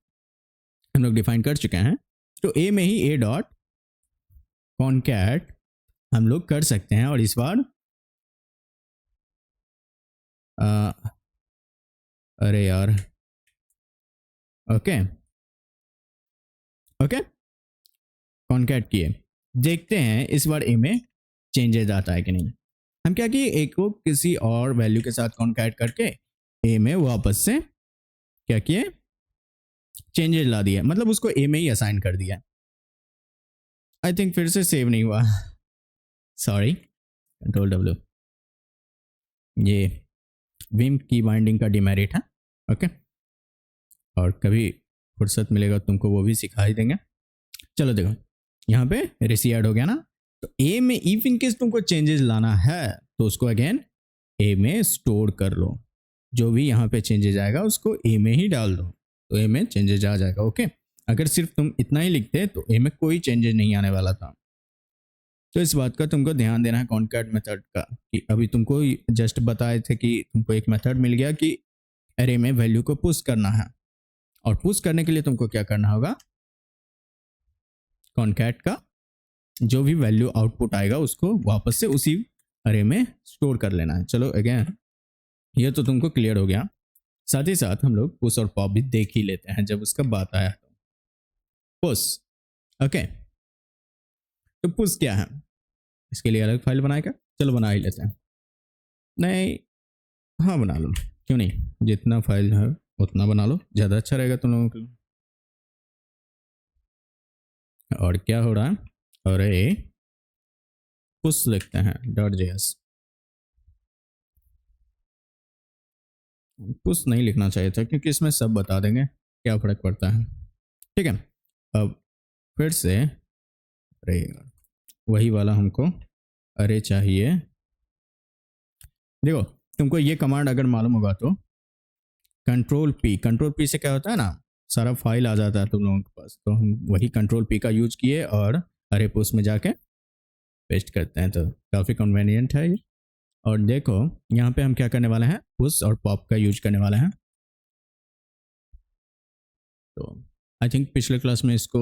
हम लोग डिफाइन कर चुके हैं। तो ए में ही ए डॉट कॉन्कैट हम लोग कर सकते हैं, और इस बार अरे यार, ओके ओके, कॉन्कैट किए, देखते हैं इस बार ए में चेंजेस आता है कि नहीं। हम क्या किए, ए को किसी और वैल्यू के साथ कॉन्कैट करके ए में वापस से क्या किए, चेंजेस ला दिया, मतलब उसको ए में ही असाइन कर दिया। आई थिंक फिर से सेव नहीं हुआ, सॉरी, कंट्रोल डब्ल्यू। ये विम की बाइंडिंग का डिमेरिट है, ओके, और कभी फुर्सत मिलेगा तुमको वो भी सिखा ही देंगे। चलो देखो, यहाँ पे रेसी ऐड हो गया ना, तो ए में इफ इन केस तुमको चेंजेस लाना है तो उसको अगेन ए में स्टोर कर लो। जो भी यहाँ पे चेंजेस आएगा उसको ए में ही डाल दो, तो ए में चेंजेस आ जाएगा। ओके, अगर सिर्फ तुम इतना ही लिखते तो ए में कोई चेंजेस नहीं आने वाला था। तो इस बात का तुमको ध्यान देना है कॉन्कैट मेथड का, कि अभी तुमको जस्ट बताए थे कि तुमको एक मेथड मिल गया कि एरे में वैल्यू को पुश करना है, और पुश करने के लिए तुमको क्या करना होगा, कॉन्कैट का जो भी वैल्यू आउटपुट आएगा उसको वापस से उसी अरे में स्टोर कर लेना है। चलो अगेन ये तो तुमको क्लियर हो गया। साथ ही साथ हम लोग पुश और पॉप भी देख ही लेते हैं जब उसका बात आया तो। पुश, ओके, तो पुश क्या है, इसके लिए अलग फाइल बनाएगा, चलो बना ही लेते हैं। नहीं, हाँ बना लो, क्यों नहीं, जितना फाइल है उतना बना लो, ज़्यादा अच्छा रहेगा तुम लोगों के लिए। और क्या हो रहा है, अरे पुश लिखते हैं डॉट जेएस। पुश नहीं लिखना चाहिए था क्योंकि इसमें सब बता देंगे, क्या फर्क पड़ता है, ठीक है। अब फिर से अरे वही वाला हमको अरे चाहिए। देखो तुमको ये कमांड अगर मालूम होगा तो कंट्रोल पी से क्या होता है ना, सारा फाइल आ जाता है तुम लोगों के पास, तो हम वही कंट्रोल पी का यूज किए और अरे पुश में जाके पेस्ट करते हैं, तो काफ़ी कन्वीनियंट है ये। और देखो यहाँ पे हम क्या करने वाले हैं, पुश और पॉप का यूज करने वाले हैं। तो आई थिंक पिछले क्लास में इसको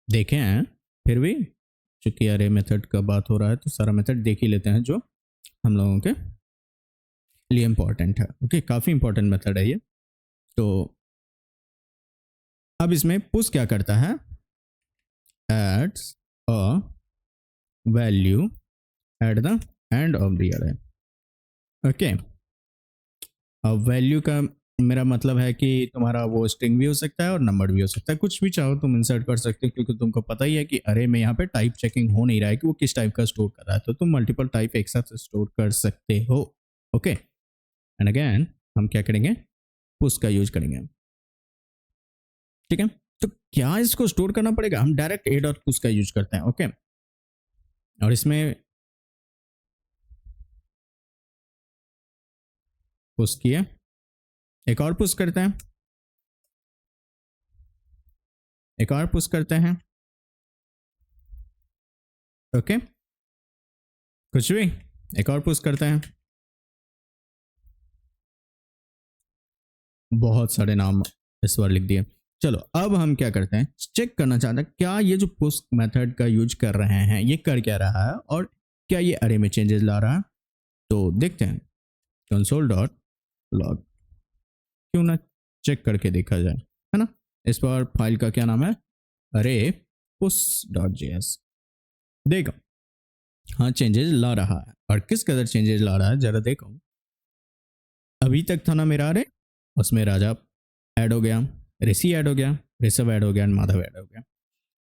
देखे हैं, फिर भी चूंकि अरे मेथड का बात हो रहा है तो सारा मेथड देख ही लेते हैं जो हम लोगों के लिए इम्पोर्टेंट है। ओके, काफ़ी इंपॉर्टेंट मेथड है ये। तो अब इसमें पुश क्या करता है, adds a value at the end of the array. Okay, अब वैल्यू का मेरा मतलब है कि तुम्हारा वो स्ट्रिंग भी हो सकता है और नंबर भी हो सकता है, कुछ भी चाहो तुम इंसर्ट कर सकते हो, क्योंकि तुमको पता ही है कि अरे में यहाँ पे टाइप चेकिंग हो नहीं रहा है कि वो किस टाइप का स्टोर कर रहा है, तो तुम मल्टीपल टाइप एक साथ स्टोर कर सकते हो। ओके, एंड अगेन हम क्या करेंगे, पुश का यूज करेंगे, ठीक है। तो क्या इसको स्टोर करना पड़ेगा, हम डायरेक्ट ए डॉट पुश का यूज करते हैं। ओके, और इसमें पुश किया, एक और पुश करते हैं, एक और पुश करते हैं। ओके, कुछ भी, एक और पुश करते हैं। बहुत सारे नाम इस बार लिख दिए। चलो अब हम क्या करते हैं, चेक करना चाहते हैं क्या ये जो पुश मेथड का यूज कर रहे हैं ये कर क्या रहा है और क्या ये अरे में चेंजेस ला रहा है। तो देखते हैं, कंसोल डॉट लॉग, क्यों ना चेक करके देखा जाए, है ना। इस पर फाइल का क्या नाम है, अरे push.js। देखो हाँ चेंजेस ला रहा है, और किस कदर चेंजेस ला रहा है जरा देखो। अभी तक था ना मेरा अरे, उसमें राजा ऐड हो गया, ऋषि ऐड हो गया, ऋषभ ऐड हो गया, माधव ऐड हो गया।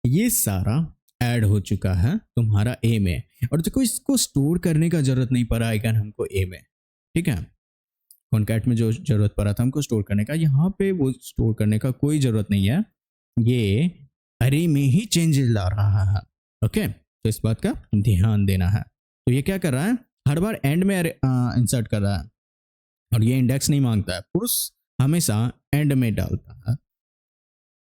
ये सारा ऐड हो चुका है तुम्हारा ए में। और देखो इसको स्टोर करने का जरूरत नहीं पड़ा आइकन हमको ए में, ठीक है। कॉन्कैट में जो जरूरत पड़ा था हमको स्टोर करने का, यहाँ पे वो स्टोर करने का कोई जरूरत नहीं है, ये अरे में ही चेंजेस ला रहा है। ओके, तो इस बात का ध्यान देना है। तो ये क्या कर रहा है, हर बार एंड में इंसर्ट कर रहा है, और ये इंडेक्स नहीं मांगता है, पुश हमेशा एंड में डालता है।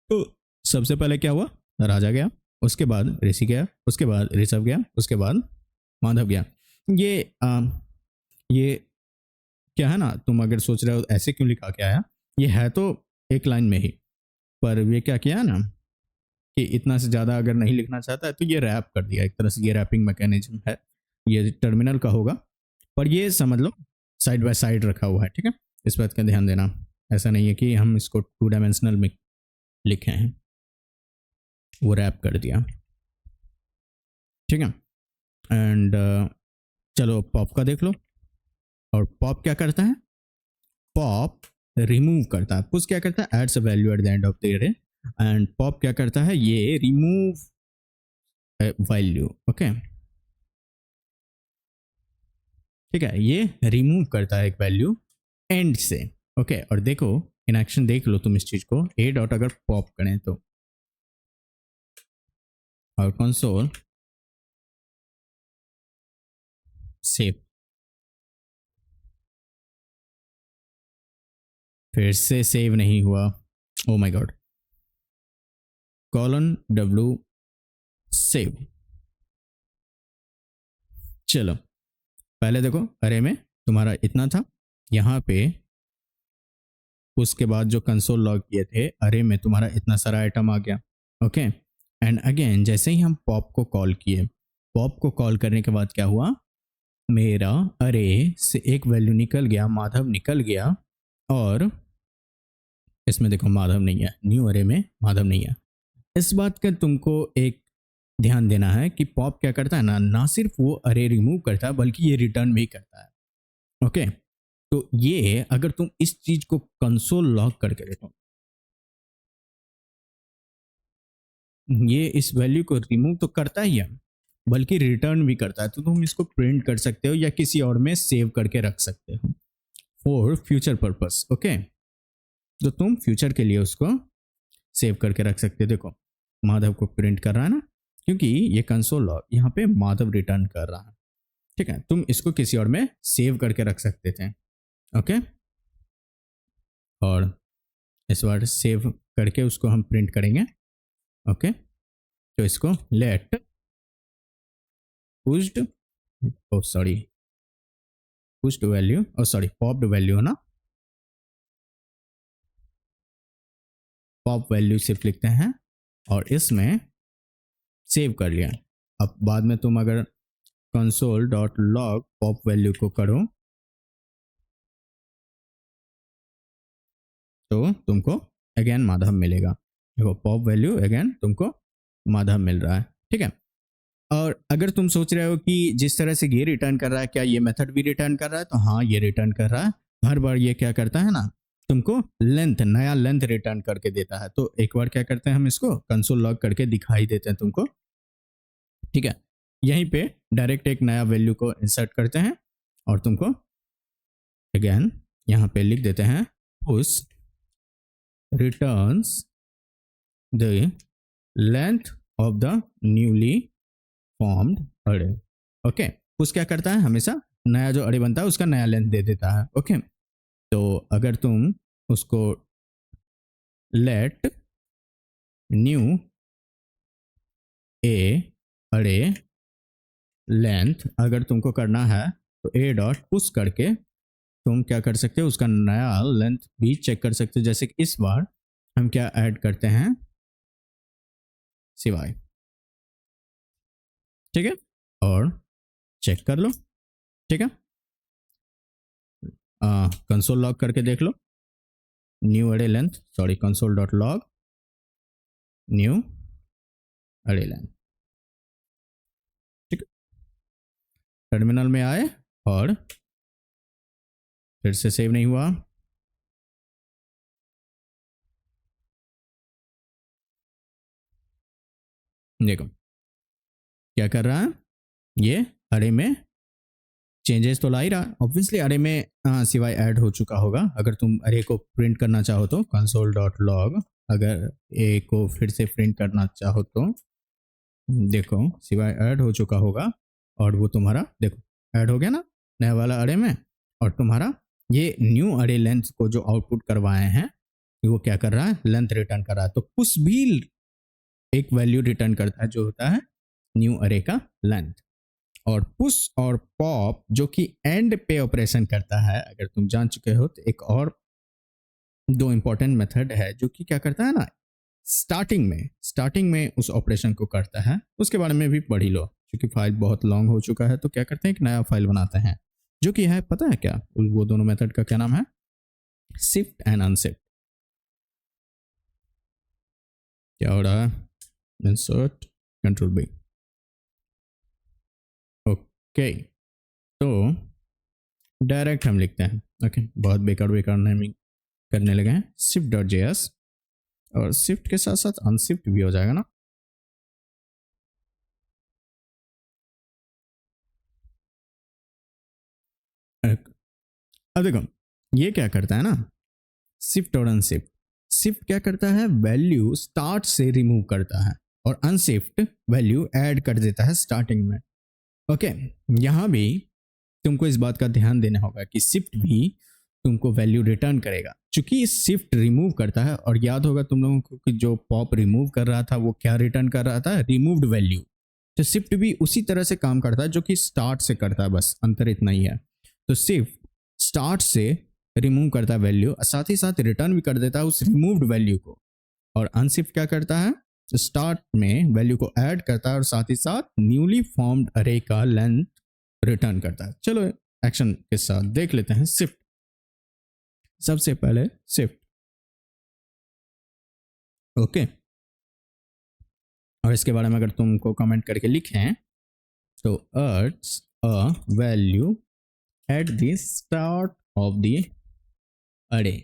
तो सबसे पहले क्या हुआ, राजा गया, उसके बाद ऋषि गया, उसके बाद ऋषभ गया, उसके बाद माधव गया। ये क्या है ना, तुम अगर सोच रहे हो ऐसे क्यों लिखा क्या है, ये है तो एक लाइन में ही, पर ये क्या किया है ना कि इतना से ज़्यादा अगर नहीं लिखना चाहता है तो ये रैप कर दिया, एक तरह से ये रैपिंग मैकेनिज्म है। ये टर्मिनल का होगा, पर ये समझ लो साइड बाय साइड रखा हुआ है, ठीक है। इस बात का ध्यान देना, ऐसा नहीं है कि हम इसको 2 डायमेंशनल में लिखे हैं, वो रैप कर दिया, ठीक है। एंड चलो पॉप का देख लो। और पॉप क्या करता है, पॉप रिमूव करता है। पुश क्या करता है, adds a value at the end of the अरे। एंड पॉप क्या करता है, ये रिमूव वैल्यू। ओके, ठीक है, ये रिमूव करता है एक वैल्यू एंड से। ओके, और देखो इन एक्शन देख लो तुम इस चीज को, ए डॉट अगर पॉप करें तो, और कंसोल सेव, फिर से सेव नहीं हुआ, oh my God, colon W save. चलो पहले देखो अरे में तुम्हारा इतना था, यहाँ पे उसके बाद जो कंसोल लॉग किए थे अरे में तुम्हारा इतना सारा आइटम आ गया। ओके, एंड अगेन जैसे ही हम पॉप को कॉल किए, पॉप को कॉल करने के बाद क्या हुआ, मेरा अरे से एक वैल्यू निकल गया, माधव निकल गया, और इसमें देखो माधव नहीं है, न्यू अरे में माधव नहीं है। इस बात का तुमको एक ध्यान देना है कि पॉप क्या करता है ना, ना सिर्फ वो अरे रिमूव करता है बल्कि ये रिटर्न भी करता है। ओके, तो ये अगर तुम इस चीज को कंसोल लॉग करके देखो, ये इस वैल्यू को रिमूव तो करता ही है बल्कि रिटर्न भी करता है। तो तुम इसको प्रिंट कर सकते हो या किसी और में सेव करके रख सकते हो फॉर फ्यूचर पर्पस। ओके, तो तुम फ्यूचर के लिए उसको सेव करके रख सकते हो। देखो माधव को प्रिंट कर रहा है ना, क्योंकि ये कंसोल लॉग यहाँ पे माधव रिटर्न कर रहा है, ठीक है। तुम इसको किसी और में सेव करके रख सकते थे। ओके, और इस बार सेव करके उसको हम प्रिंट करेंगे। ओके, तो इसको लेट पुश्ड, ओ सॉरी पुश्ड वैल्यू, ओ सॉरी पॉप्ड वैल्यू है ना, पॉप वैल्यू सिर्फ लिखते हैं और इसमें सेव कर लिया। अब बाद में तुम अगर console dot log pop value को करो तो तुमको अगेन माधव मिलेगा। देखो पॉप वैल्यू अगेन तुमको माधव मिल रहा है, ठीक है। और अगर तुम सोच रहे हो कि जिस तरह से ये रिटर्न कर रहा है क्या ये मेथड भी रिटर्न कर रहा है, तो हाँ ये रिटर्न कर रहा है। हर बार ये क्या करता है ना, तुमको लेंथ, नया लेंथ रिटर्न करके देता है। तो एक बार क्या करते हैं हम इसको कंसोल लॉग करके दिखाई देते हैं तुमको, ठीक है। यहीं पे डायरेक्ट एक नया वैल्यू को इंसर्ट करते हैं और तुमको अगेन यहाँ पे लिख देते हैं push returns the length of the newly formed अरे। ओके, पुश क्या करता है, हमेशा नया जो अरे बनता है उसका नया लेंथ दे देता है। ओके, तो अगर तुम उसको लेट न्यू ए अरे लेंथ अगर तुमको करना है तो ए डॉट पुश करके तुम क्या कर सकते हो, उसका नया लेंथ भी चेक कर सकते हो। जैसे कि इस बार हम क्या ऐड करते हैं, सिवाय, ठीक है, और चेक कर लो, ठीक है। कंसोल लॉग करके देख लो, न्यू अरे length, sorry console dot log new अरे लाइन। ठीक है, टर्मिनल में आए और फिर से सेव नहीं हुआ। देखो क्या कर रहा है, ये अरे में चेंजेस तो ला ही रहा। ऑब्वियसली अरे में सिवाय ऐड हो चुका होगा। अगर तुम अरे को प्रिंट करना चाहो तो कंसोल डॉट लॉग, अगर ए को फिर से प्रिंट करना चाहो तो देखो सिवाय ऐड हो चुका होगा। और वो तुम्हारा देखो ऐड हो गया ना नया वाला अरे में। और तुम्हारा ये न्यू अरे लेंथ को जो आउटपुट करवाए हैं वो क्या कर रहा है, लेंथ रिटर्न कर रहा है। तो पुश भी एक वैल्यू रिटर्न करता है जो होता है न्यू अरे का लेंथ। और पुश और पॉप जो कि एंड पे ऑपरेशन करता है, अगर तुम जान चुके हो तो एक और दो इंपॉर्टेंट मेथड है जो कि क्या करता है ना, स्टार्टिंग में उस ऑपरेशन को करता है। उसके बारे में भी पढ़ ही लो, क्योंकि फाइल बहुत लॉन्ग हो चुका है। तो क्या करते हैं, एक नया फाइल बनाते हैं जो कि है, पता है क्या वो दोनों मेथड का क्या नाम है, शिफ्ट एंड अनशिफ्ट। क्या हो रहा है, इंसर्ट कंट्रोल बी। ओके, तो डायरेक्ट हम लिखते हैं। ओके, बहुत बेकार नेमिंग करने लगे हैं, शिफ्ट डॉट जेएस। और शिफ्ट के साथ साथ अनशिफ्ट भी हो जाएगा ना। अब देखो ये क्या करता है ना, शिफ्ट और अनशिफ्ट। शिफ्ट क्या करता है, वैल्यू स्टार्ट से रिमूव करता है, और अनशिफ्ट वैल्यू ऐड कर देता है स्टार्टिंग में। ओके, यहां भी तुमको इस बात का ध्यान देना होगा कि शिफ्ट भी तुमको वैल्यू रिटर्न करेगा, क्योंकि शिफ्ट रिमूव करता है। और याद होगा तुम लोगों को कि जो पॉप रिमूव कर रहा था वो क्या रिटर्न कर रहा था, रिमूव्ड वैल्यू। तो शिफ्ट भी उसी तरह से काम करता है जो कि स्टार्ट से करता है, बस अंतर इतना ही है। तो शिफ्ट स्टार्ट से रिमूव करता है वैल्यू, साथ ही साथ रिटर्न भी कर देता है उस रिमूव्ड वैल्यू को। और अनशिफ्ट क्या करता है, स्टार्ट में वैल्यू को ऐड करता है और साथ ही साथ न्यूली फॉर्म्ड अरे का लेंथ रिटर्न करता है। चलो एक्शन के साथ देख लेते हैं शिफ्ट। सबसे पहले शिफ्ट, ओके। और इसके बारे में अगर तुमको कमेंट करके लिखें तो arts a value eight the start of the array.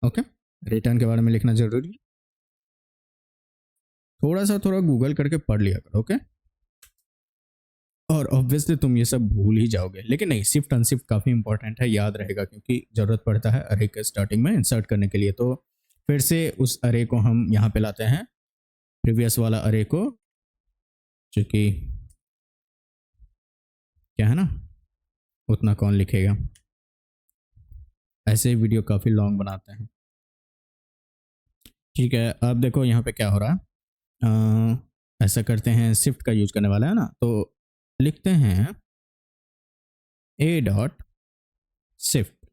Okay, return के बारे में लिखना जरूरी है, थोड़ा गूगल करके पढ़ लिया करो। ओके, और ऑब्वियसली तुम ये सब भूल ही जाओगे, लेकिन नहीं, शिफ्ट अनशिफ्ट काफ़ी इंपॉर्टेंट है, याद रहेगा, क्योंकि ज़रूरत पड़ता है अरे के स्टार्टिंग में इंसर्ट करने के लिए। तो फिर से उस अरे को हम यहाँ पे लाते हैं, प्रीवियस वाला अरे को, जो कि क्या है ना, उतना कौन लिखेगा, ऐसे वीडियो काफ़ी लॉन्ग बनाते हैं। ठीक है, अब देखो यहाँ पे क्या हो रहा है। ऐसा करते हैं, शिफ्ट का यूज करने वाला है ना, तो लिखते हैं ए डॉट शिफ्ट।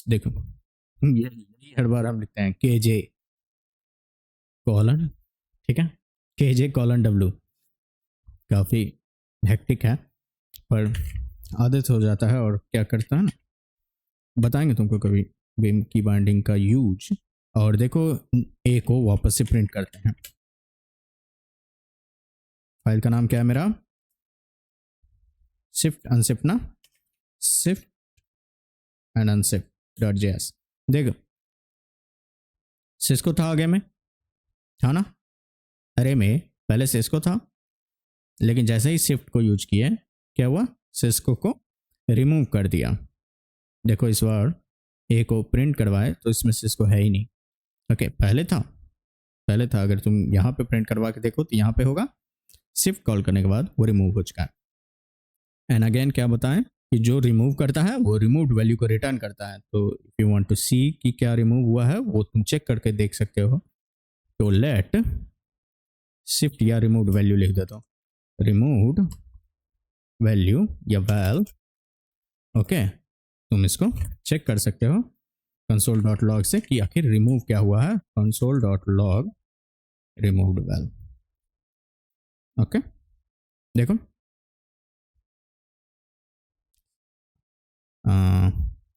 देखो यही हर बार हम लिखते हैं के जे कॉलन, ठीक है, के जे कॉलन डब्ल्यू। काफ़ी हेक्टिक है, पर आदत हो जाता है। और क्या करता है ना, बताएंगे तुमको कभी बीम की बाइंडिंग का यूज। और देखो ए को वापस से प्रिंट करते हैं। फाइल का नाम क्या है मेरा, शिफ्ट अनशिफ्ट ना, shift and unshift dot JS. देखो सिस्को था आगे में, था ना, अरे में पहले सिस्को था, लेकिन जैसे ही शिफ्ट को यूज किए क्या हुआ, सिस्को को रिमूव कर दिया। देखो इस बार ए को प्रिंट करवाए तो इसमें सिस्को है ही नहीं। ओके, पहले था, अगर तुम यहाँ पे प्रिंट करवा के देखो तो यहाँ पे होगा, शिफ्ट कॉल करने के बाद वो रिमूव हो चुका है। एंड अगेन क्या बताएं कि जो रिमूव करता है वो रिमूव्ड वैल्यू को रिटर्न करता है। तो इफ यू वांट टू सी कि क्या रिमूव हुआ है वो तुम चेक करके देख सकते हो। तो लेट शिफ्ट या रिमूव्ड वैल्यू लिख देता हूँ, रिमूव्ड वैल्यू या वैल। ओके, तुम इसको चेक कर सकते हो कंसोल डॉट लॉग से कि आखिर रिमूव क्या हुआ है, console dot log removed val. Okay, देखो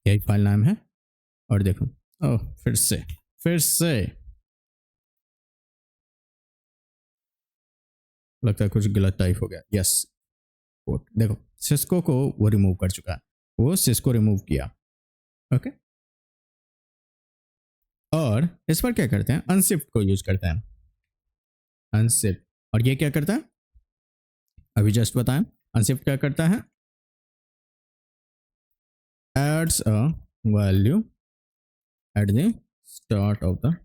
यही फाइल नाम है। और देखो, ओह फिर से फिर से लगता है कुछ गलत टाइप हो गया। यस, देखो सिस्को को वो रिमूव कर चुका है, वो सिस्को रिमूव किया। ओके, और इस पर क्या करते हैं, अनशिफ्ट को यूज करते हैं, अनशिफ्ट। और ये क्या करता है, अभी जस्ट बताएं, अनशिफ्ट क्या करता है, adds a value eight the start of the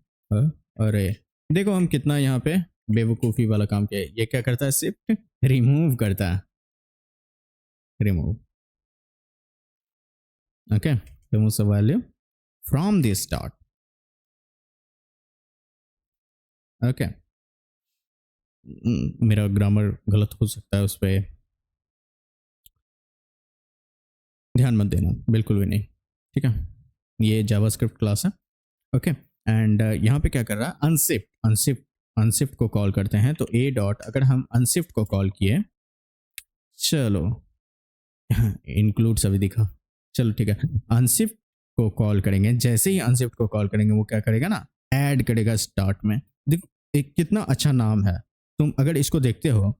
अरे। देखो हम कितना यहाँ पे बेवकूफ़ी वाला काम किया। ये क्या करता है, शिफ्ट रिमूव करता है, remove. Okay, remove the value from the start. Okay, मेरा ग्रामर गलत हो सकता है, उस पर ध्यान मत देना, बिल्कुल भी नहीं। ठीक है, ये जावास्क्रिप्ट क्लास है। ओके, एंड यहाँ पे क्या कर रहा है, अनशिफ्ट, अनशिफ्ट, अनशिफ्ट को कॉल करते हैं। तो ए डॉट, अगर हम अनशिफ्ट को कॉल किए, चलो इंक्लूड्स अभी दिखा, चलो ठीक है, अनशिफ्ट को कॉल करेंगे। जैसे ही अनशिफ्ट को कॉल करेंगे वो क्या करेगा ना, ऐड करेगा स्टार्ट में। देखो एक कितना अच्छा नाम है, तुम अगर इसको देखते हो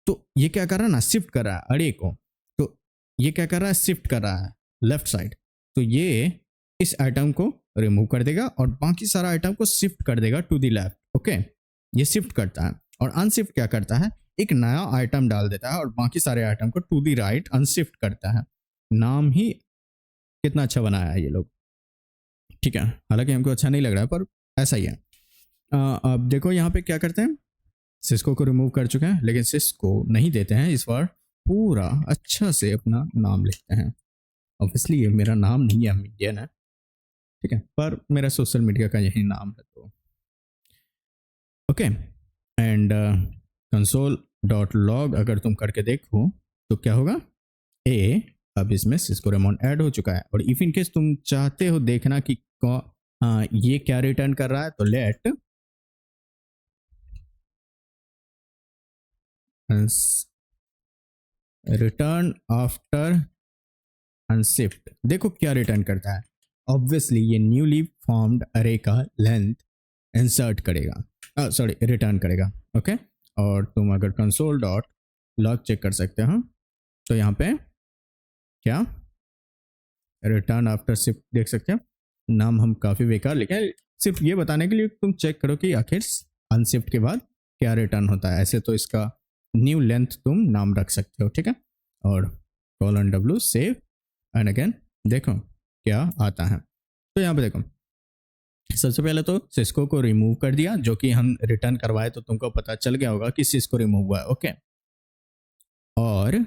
तो ये क्या कर रहा है ना, शिफ्ट कर रहा है अरे को। तो ये क्या कर रहा है, शिफ्ट कर रहा है लेफ्ट साइड। तो ये इस आइटम को रिमूव कर देगा और बाकी सारा आइटम को शिफ्ट कर देगा टू द लेफ्ट। ओके, ये शिफ्ट करता है। और अनशिफ्ट क्या करता है, एक नया आइटम डाल देता है और बाकी सारे आइटम को टू द राइट अनशिफ्ट करता है। नाम ही कितना अच्छा बनाया है ये लोग। ठीक है, हालांकि हमको अच्छा नहीं लग रहा है पर ऐसा ही है। अब देखो यहाँ पे क्या करते हैं, सिस्को को रिमूव कर चुके हैं, लेकिन सिस्को नहीं देते हैं इस बार, पूरा अच्छा से अपना नाम लिखते हैं। ऑब्वियसली ये मेरा नाम नहीं है, मीडियन है, ठीक है, पर मेरा सोशल मीडिया का यही नाम है। तो okay, and console dot log अगर तुम करके देखो तो क्या होगा, ए, अब इसमें सिस्को रेमोन ऐड हो चुका है। और इफ इन केस तुम चाहते हो देखना कि ये क्या रिटर्न कर रहा है, तो लेट रिटर्न आफ्टर अनशिफ्ट। देखो क्या रिटर्न करता है, ऑब्वियसली ये न्यूली फॉर्म्ड अरे का लेंथ इंसर्ट करेगा, सॉरी रिटर्न करेगा। ओके, और तुम अगर कंसोल डॉट लॉग चेक कर सकते हो तो यहाँ पे क्या रिटर्न आफ्टर शिफ्ट देख सकते हो। नाम हम काफ़ी बेकार लिखे हैं, सिर्फ ये बताने के लिए तुम चेक करो कि आखिर अनशिफ्ट के बाद क्या रिटर्न होता है। ऐसे तो इसका न्यू लेंथ तुम नाम रख सकते हो, ठीक है। और colon W save and again देखो क्या आता है। तो यहाँ पे देखो, सबसे पहले तो सिस्को को रिमूव कर दिया, जो कि हम रिटर्न करवाए तो तुमको पता चल गया होगा कि सिस्को रिमूव हुआ है। ओके, और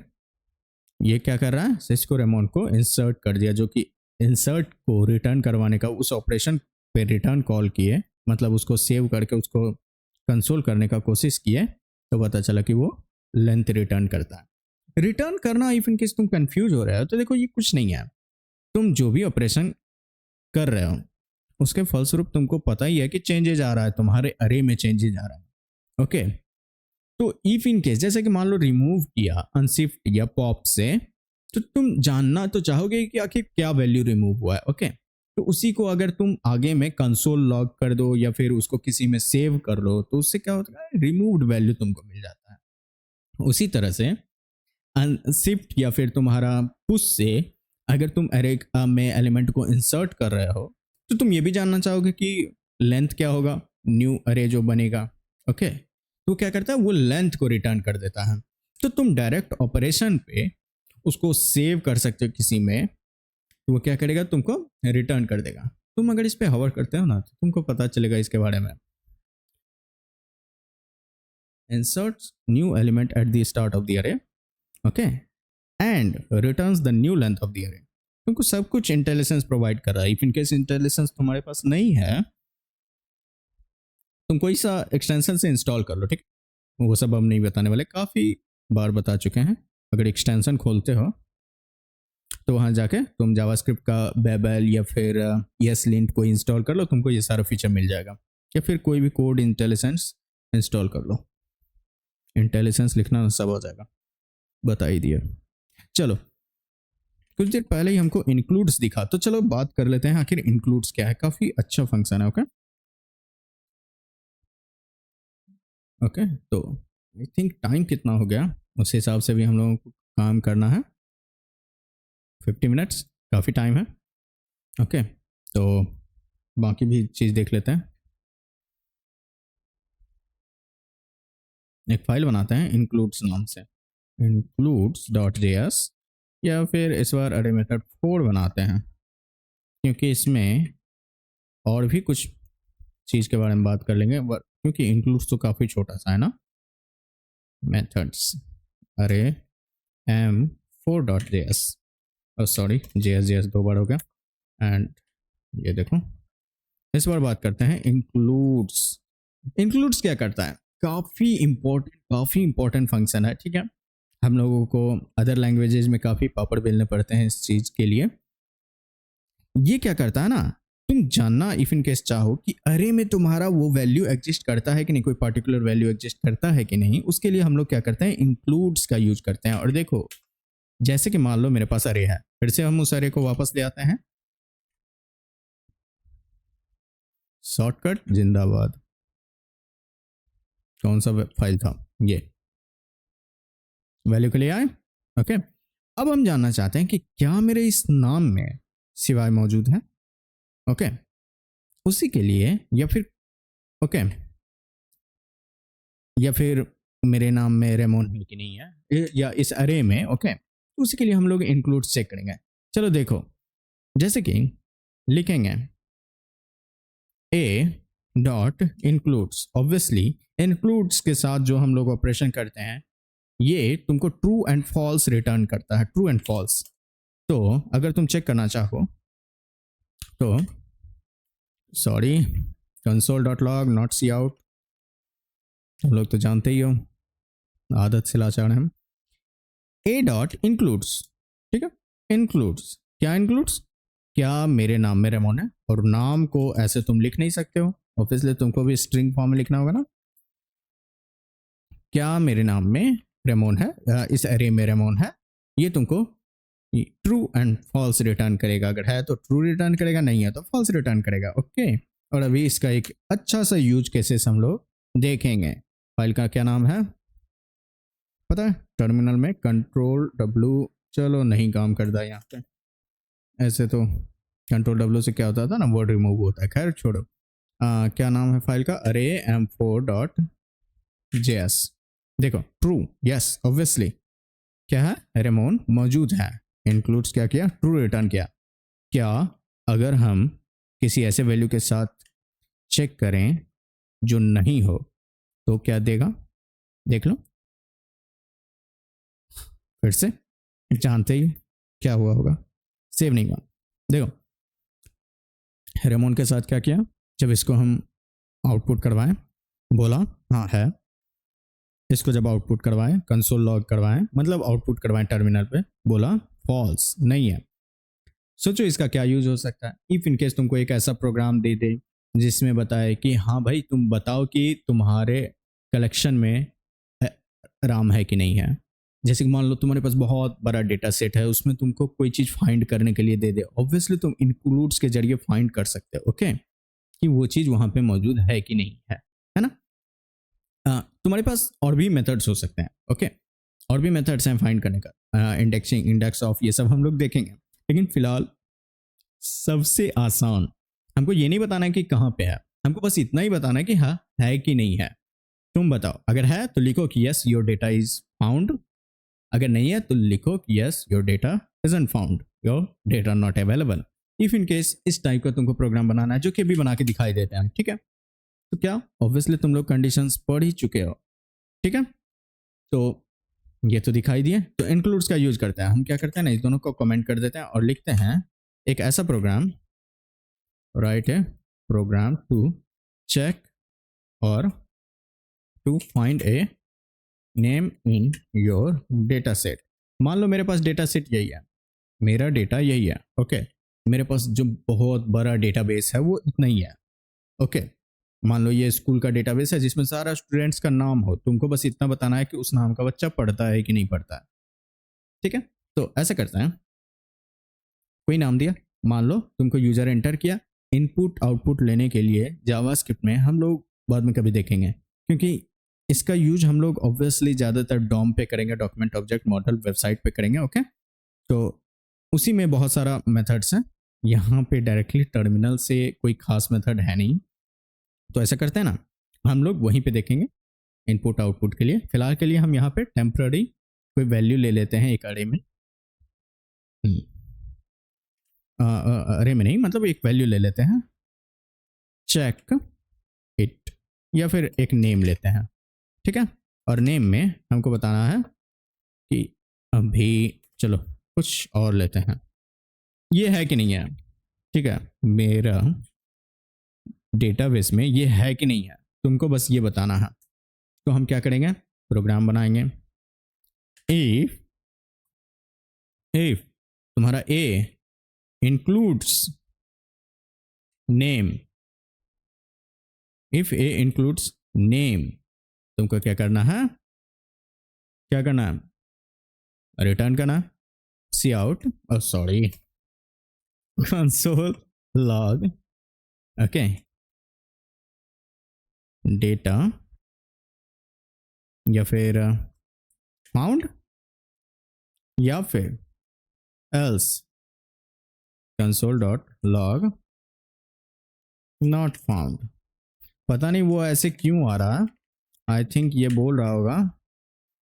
ये क्या कर रहा है, सिस्को रेमोन को इंसर्ट कर दिया, जो कि इंसर्ट को रिटर्न करवाने का उस ऑपरेशन पे रिटर्न कॉल किए, मतलब उसको सेव करके उसको कंसोल करने का कोशिश किए, तो पता चला कि वो लेंथ रिटर्न करता है। रिटर्न करना, इफ इन केस तुम कंफ्यूज हो रहे हो तो देखो ये कुछ नहीं है। तुम जो भी ऑपरेशन कर रहे हो उसके फलस्वरूप तुमको पता ही है कि चेंजेज आ रहा है, तुम्हारे अरे में चेंजेज आ रहा है। ओके, तो इफ इन केस जैसे कि मान लो रिमूव किया अनशिफ्ट या पॉप से, तो तुम जानना तो चाहोगे कि आखिर क्या वैल्यू रिमूव हुआ है। ओके, तो उसी को अगर तुम आगे में कंसोल लॉग कर दो या फिर उसको किसी में सेव कर लो, तो उससे क्या होता है, रिमूव्ड वैल्यू तुमको मिल जाता है। उसी तरह से अनशिफ्ट या फिर तुम्हारा पुश से अगर तुम अरे में एलिमेंट को इंसर्ट कर रहे हो, तो तुम ये भी जानना चाहोगे कि लेंथ क्या होगा, न्यू अरे जो बनेगा। ओके, तो क्या करता है, वो लेंथ को रिटर्न कर देता है। तो तुम डायरेक्ट ऑपरेशन पे उसको सेव कर सकते हो किसी में, तो वो क्या करेगा, तुमको रिटर्न कर देगा। तुम अगर इस पे हवर करते हो ना तो तुमको पता चलेगा इसके बारे में। Inserts new element at the start of the array, okay, and returns the new length of the array. तुमको सब कुछ इंटेलिजेंस प्रोवाइड कर रहा है। इफ इन केस इंटेलिजेंस तुम्हारे पास नहीं है, तुम कोई सा एक्सटेंशन से इंस्टॉल कर लो, ठीक, वो सब हम नहीं बताने वाले, काफ़ी बार बता चुके हैं। अगर एक्सटेंशन खोलते हो तो वहाँ जाके तुम जावास्क्रिप्ट का बेबल या फिर ESLint को इंस्टॉल कर लो, तुमको ये सारा फीचर मिल जाएगा। या फिर कोई भी कोड इंटेलिजेंस इंस्टॉल कर लो, इंटेलिजेंस लिखना सब हो जाएगा, बता ही दिया। चलो, कुछ देर पहले ही हमको इंक्लूड्स दिखा, तो चलो बात कर लेते हैं आखिर इंक्लूड्स क्या है। काफ़ी अच्छा फंक्शन है। ओके, ओके, तो आई थिंक टाइम कितना हो गया उस हिसाब से भी हम लोगों को काम करना है। 50 मिनट्स काफ़ी टाइम है। ओके, तो बाकी भी चीज़ देख लेते हैं। एक फाइल बनाते हैं इंक्लूड्स नाम से, includes.js, या फिर इस बार अरे मेथड 4 बनाते हैं, क्योंकि इसमें और भी कुछ चीज़ के बारे में बात कर लेंगे, क्योंकि इंक्लूड्स तो काफ़ी छोटा सा है ना। मेथड्स अरे m4.js, सॉरी js दो बार हो गया। एंड ये देखो, इस बार बात करते हैं इंक्लूड्स। इंक्लूड्स क्या करता है? काफ़ी इंपॉर्टेंट फंक्शन है, ठीक है। हम लोगों को अदर लैंग्वेजेस में काफ़ी पापड़ बेलने पड़ते हैं इस चीज़ के लिए। ये क्या करता है ना, तुम जानना इफ इन केस चाहो कि अरे में तुम्हारा वो वैल्यू एग्जिस्ट करता है कि नहीं, कोई पर्टिकुलर वैल्यू एग्जिस्ट करता है कि नहीं, उसके लिए हम लोग क्या करते हैं, इंक्लूड्स का यूज करते हैं। और देखो, जैसे कि मान लो मेरे पास अरे है, फिर से हम उस अरे को वापस ले आते हैं। शॉर्टकट जिंदाबाद। कौन सा फाइल था ये, वैल्यू के लिए आए। ओके, अब हम जानना चाहते हैं कि क्या मेरे इस नाम में सिवाय मौजूद है। ओके, उसी के लिए या फिर ओके, या फिर मेरे नाम में रेमोन है कि नहीं है, या इस अरे में। ओके, तो उसी के लिए हम लोग इंक्लूड चेक करेंगे। चलो देखो, जैसे कि लिखेंगे ए डॉट इंक्लूड्स, ऑब्वियसली इंक्लूड्स के साथ जो हम लोग ऑपरेशन करते हैं ये तुमको ट्रू एंड फॉल्स रिटर्न करता है, ट्रू एंड फॉल्स। तो अगर तुम चेक करना चाहो तो sorry, console dot log not see out, हम लोग तो जानते ही हो, आदत से लाचार हैं हम। ए डॉट इंक्लूड्स, ठीक है, इंक्लूड्स क्या, इंक्लूड्स क्या मेरे नाम में रेमोन है, और नाम को ऐसे तुम लिख नहीं सकते हो, ऑब्वियसली तुमको भी स्ट्रिंग फॉर्म में लिखना होगा ना। क्या मेरे नाम में रेमोन है, इस एरे में रेमोन है, ये तुमको ट्रू एंड फॉल्स रिटर्न करेगा। अगर है तो ट्रू रिटर्न करेगा, नहीं है तो फॉल्स रिटर्न करेगा। ओके, और अभी इसका एक अच्छा सा यूज केसेस हम लोग देखेंगे। फाइल का क्या नाम है पता है, टर्मिनल में Ctrl W, चलो नहीं काम करता यहाँ पे, ऐसे तो Ctrl W से क्या होता था ना, वर्ड रिमूव होता है, खैर छोड़ो। क्या नाम है फाइल का, अरे m4.js। देखो ट्रू, यस ऑब्वियसली क्या है, रेमोन मौजूद है। इंक्लूड्स क्या किया, ट्रू रिटर्न किया। क्या अगर हम किसी ऐसे वैल्यू के साथ चेक करें जो नहीं हो तो क्या देगा, देख लो फिर से, जानते ही क्या हुआ होगा, सेव नहीं हुआ। देखो रेमोन के साथ क्या किया, जब इसको हम आउटपुट करवाएं, बोला हाँ है, इसको जब आउटपुट करवाएं, कंसोल लॉग करवाएं, मतलब आउटपुट करवाएं टर्मिनल पे, बोला फॉल्स नहीं है। सोचो इसका क्या यूज हो सकता है, इफ इनकेस तुमको एक ऐसा प्रोग्राम दे दे जिसमें बताए कि हाँ भाई तुम बताओ कि तुम्हारे कलेक्शन में राम है कि नहीं है। जैसे कि मान लो तुम्हारे पास बहुत बड़ा डेटा सेट है, उसमें तुमको कोई चीज़ फाइंड करने के लिए दे दे, ऑब्वियसली तुम इंक्लूड्स के जरिए फाइंड कर सकते हो। ओके, कि वो चीज़ वहाँ पे मौजूद है कि नहीं है ना। तुम्हारे पास और भी मेथड्स हो सकते हैं। ओके, और भी मेथड्स हैं फाइंड करने का, इंडेक्सिंग, इंडेक्स ऑफ, ये सब हम लोग देखेंगे। लेकिन फिलहाल सबसे आसान, हमको ये नहीं बताना है कि कहाँ पे है, हमको बस इतना ही बताना है कि हाँ है कि नहीं है। तुम बताओ, अगर है तो लिखो कि yes your data is found, अगर नहीं है तो लिखो कि yes your data isn't found, your data not available. If in case इस टाइप का तुमको प्रोग्राम बनाना है जो कि अभी बना के दिखाई देते हैं, ठीक है। तो क्या ऑब्वियसली तुम लोग कंडीशंस पढ़ ही चुके हो, ठीक है। तो ये तो दिखाई दिए, तो इंक्लूड्स का यूज करते हैं हम, क्या करते हैं ना, इस दोनों को कमेंट कर देते हैं और लिखते हैं एक ऐसा प्रोग्राम, राइट है प्रोग्राम टू चेक और to find a name in your data set. मान लो मेरे पास डेटा सेट यही है, मेरा डेटा यही है। ओके, मेरे पास जो बहुत बड़ा डेटाबेस है वो इतना ही है। ओके, मान लो ये स्कूल का डेटाबेस है जिसमें सारा स्टूडेंट्स का नाम हो, तुमको बस इतना बताना है कि उस नाम का बच्चा पढ़ता है कि नहीं पढ़ता है, ठीक है। तो ऐसा करते हैं, कोई नाम दिया, मान लो तुमको यूजर एंटर किया, इनपुट आउटपुट लेने के लिए जावास्क्रिप्ट में हम लोग बाद में कभी देखेंगे, क्योंकि इसका यूज हम लोग ऑब्वियसली ज़्यादातर डॉम पे करेंगे, डॉक्यूमेंट ऑब्जेक्ट मॉडल वेबसाइट पे करेंगे। ओके, तो उसी में बहुत सारा मेथड्स हैं। यहाँ पे डायरेक्टली टर्मिनल से कोई खास मेथड है नहीं, तो ऐसा करते हैं ना, हम लोग वहीं पे देखेंगे इनपुट आउटपुट के लिए। फिलहाल के लिए हम यहाँ पे टेम्पररी कोई वैल्यू ले लेते हैं एक अरे में, अरे में नहीं, मतलब एक वैल्यू ले लेते हैं, चेक इट, या फिर एक नेम लेते हैं, ठीक है। और नेम में हमको बताना है कि अभी चलो कुछ और लेते हैं, ये है कि नहीं है, ठीक है, मेरा डेटाबेस में ये है कि नहीं है, तुमको बस ये बताना है। तो हम क्या करेंगे, प्रोग्राम बनाएंगे। इफ तुम्हारा A includes name, if A includes name, तुमको क्या करना है, क्या करना है, रिटर्न करना, cout, sorry, console log, okay, data या फिर फाउंड, या फिर else console dot log not found. पता नहीं वो ऐसे क्यों आ रहा है, आई थिंक ये बोल रहा होगा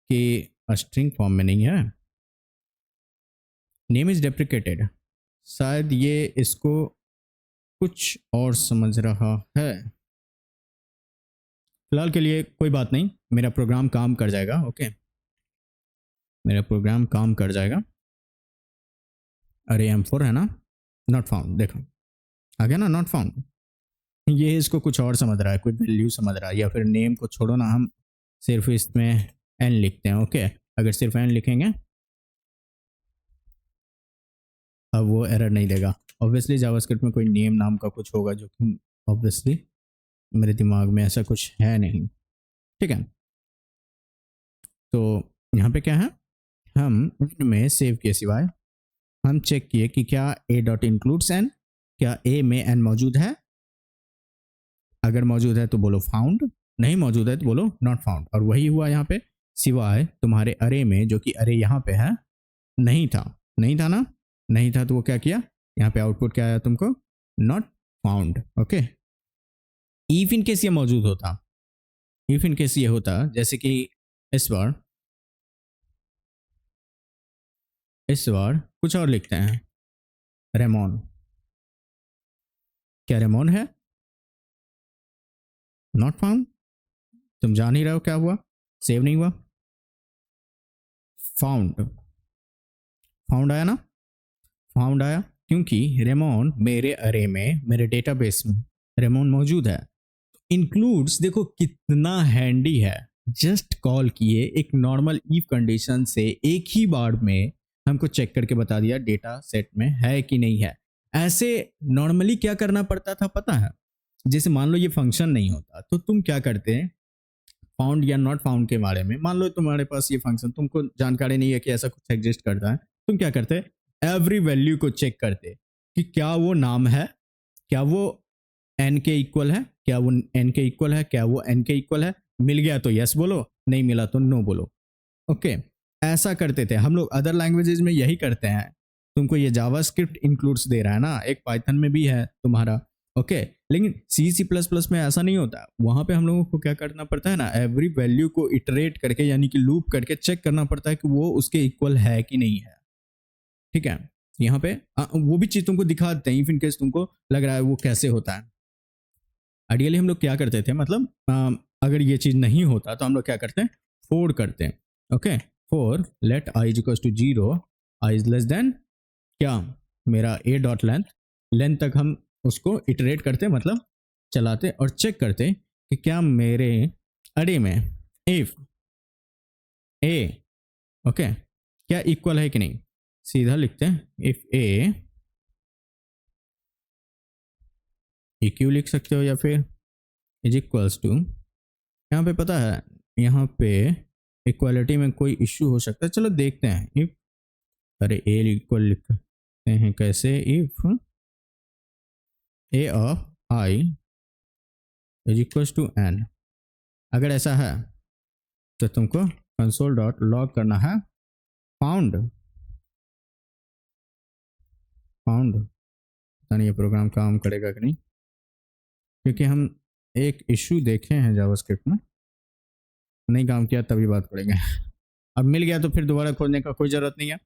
कि स्ट्रिंग फॉर्म में नहीं है, नेम इज डेप्रिकेटेड, शायद ये इसको कुछ और समझ रहा है। फिलहाल के लिए कोई बात नहीं, मेरा प्रोग्राम काम कर जाएगा। ओके, मेरा प्रोग्राम काम कर जाएगा। अरे M4 है ना, नॉट फाउंड, देखो आ गया ना, नॉट फाउंड। ये इसको कुछ और समझ रहा है, कोई वैल्यू समझ रहा है, या फिर नेम को छोड़ो ना, हम सिर्फ इसमें n लिखते हैं। ओके, अगर सिर्फ n लिखेंगे अब वो एरर नहीं देगा। ऑब्वियसली जावास्क्रिप्ट में कोई नेम नाम का कुछ होगा, जो कि ऑब्वियसली मेरे दिमाग में ऐसा कुछ है नहीं, ठीक है। तो यहाँ पे क्या है, हम में सेव किए सिवाय हम चेक किए कि क्या a डॉट इंक्लूड्स n, क्या a में n मौजूद है, अगर मौजूद है तो बोलो फाउंड, नहीं मौजूद है तो बोलो नॉट फाउंड। और वही हुआ यहाँ पे, सिवाय तुम्हारे अरे में, जो कि अरे यहाँ पे है, नहीं था, नहीं था ना, नहीं था, तो वो क्या किया, यहाँ पे आउटपुट क्या आया तुमको, not found. Okay, if in case ये मौजूद होता, इफ इन केस ये होता, जैसे कि इस बार कुछ और लिखते हैं, रेमोन, क्या रेमोन है, नॉट फाउंड, तुम जान ही रहे हो क्या हुआ, सेव नहीं हुआ, फाउंड, फाउंड आया ना, फाउंड आया, क्योंकि रेमोन मेरे अरे में, मेरे डेटाबेस में रेमोन मौजूद है। इंक्लूड्स देखो कितना हैंडी है, जस्ट कॉल किए एक नॉर्मल इफ कंडीशन से एक ही बार में हमको चेक करके बता दिया डेटा सेट में है कि नहीं है। ऐसे नॉर्मली क्या करना पड़ता था पता है, जैसे मान लो ये फंक्शन नहीं होता तो तुम क्या करते हैं, फाउंड या नॉट फाउंड के बारे में, मान लो तुम्हारे पास ये फंक्शन, तुमको जानकारी नहीं है कि ऐसा कुछ एग्जिस्ट करता है, तुम क्या करते, एवरी वैल्यू को चेक करते कि क्या वो नाम है, क्या वो n के इक्वल है, क्या वो n के इक्वल है, क्या वो n के इक्वल है, मिल गया तो यस बोलो, नहीं मिला तो नो बोलो। ओके, ऐसा करते थे हम लोग, अदर लैंग्वेजेस में यही करते हैं। तुमको ये जावास्क्रिप्ट इंक्लूड्स दे रहा है ना, एक पाइथन में भी है तुम्हारा, ओके, लेकिन C++ में ऐसा नहीं होता। वहां पे हम लोगों को क्या करना पड़ता है ना, एवरी वैल्यू को इटरेट करके, यानी कि लूप करके चेक करना पड़ता है कि वो उसके इक्वल है कि नहीं है, ठीक है। यहाँ पे वो भी चीज तुमको दिखा देते हैं, इफ इन केस तुमको लग रहा है वो कैसे होता है। आइडियली हम लोग क्या करते थे, मतलब अगर ये चीज नहीं होता तो हम लोग क्या करते हैं, फोर करते हैं। Okay, for let i is equals to 0, i is less than क्या, मेरा a डॉट लेंथ तक हम उसको इटरेट करते, मतलब चलाते और चेक करते कि क्या मेरे अरे में इफ a, ओके, क्या इक्वल है कि नहीं। सीधा लिखते हैं इफ a, इक्यू लिख सकते हो, या फिर इज इक्वल्स टू, यहाँ पे पता है, यहाँ पे इक्वालिटी में कोई इश्यू हो सकता है, चलो देखते हैं। इफ, अरे ए इक्वल लिखते हैं कैसे, if a of i is equals to n, अगर ऐसा है तो तुमको कंसोल डॉट लॉग करना है फाउंड फाउंड। पता नहीं ये प्रोग्राम काम करेगा कि नहीं, क्योंकि हम एक इशू देखे हैं जावास्क्रिप्ट में, नहीं काम किया तभी बात करेंगे। अब मिल गया तो फिर दोबारा खोजने का कोई ज़रूरत नहीं है,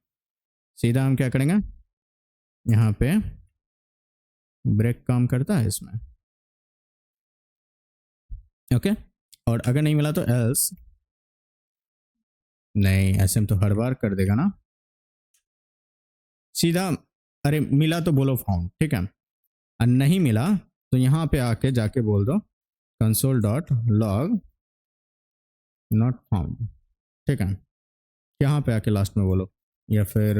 सीधा हम क्या करेंगे, यहाँ पे ब्रेक काम करता है इसमें। ओके, और अगर नहीं मिला तो एल्स, नहीं ऐसे में तो हर बार कर देगा ना, सीधा अरे मिला तो बोलो फाउंड, ठीक है, और नहीं मिला तो यहाँ पे आके जाके बोल दो console dot log not found, ठीक है, यहाँ पे आके लास्ट में बोलो, या फिर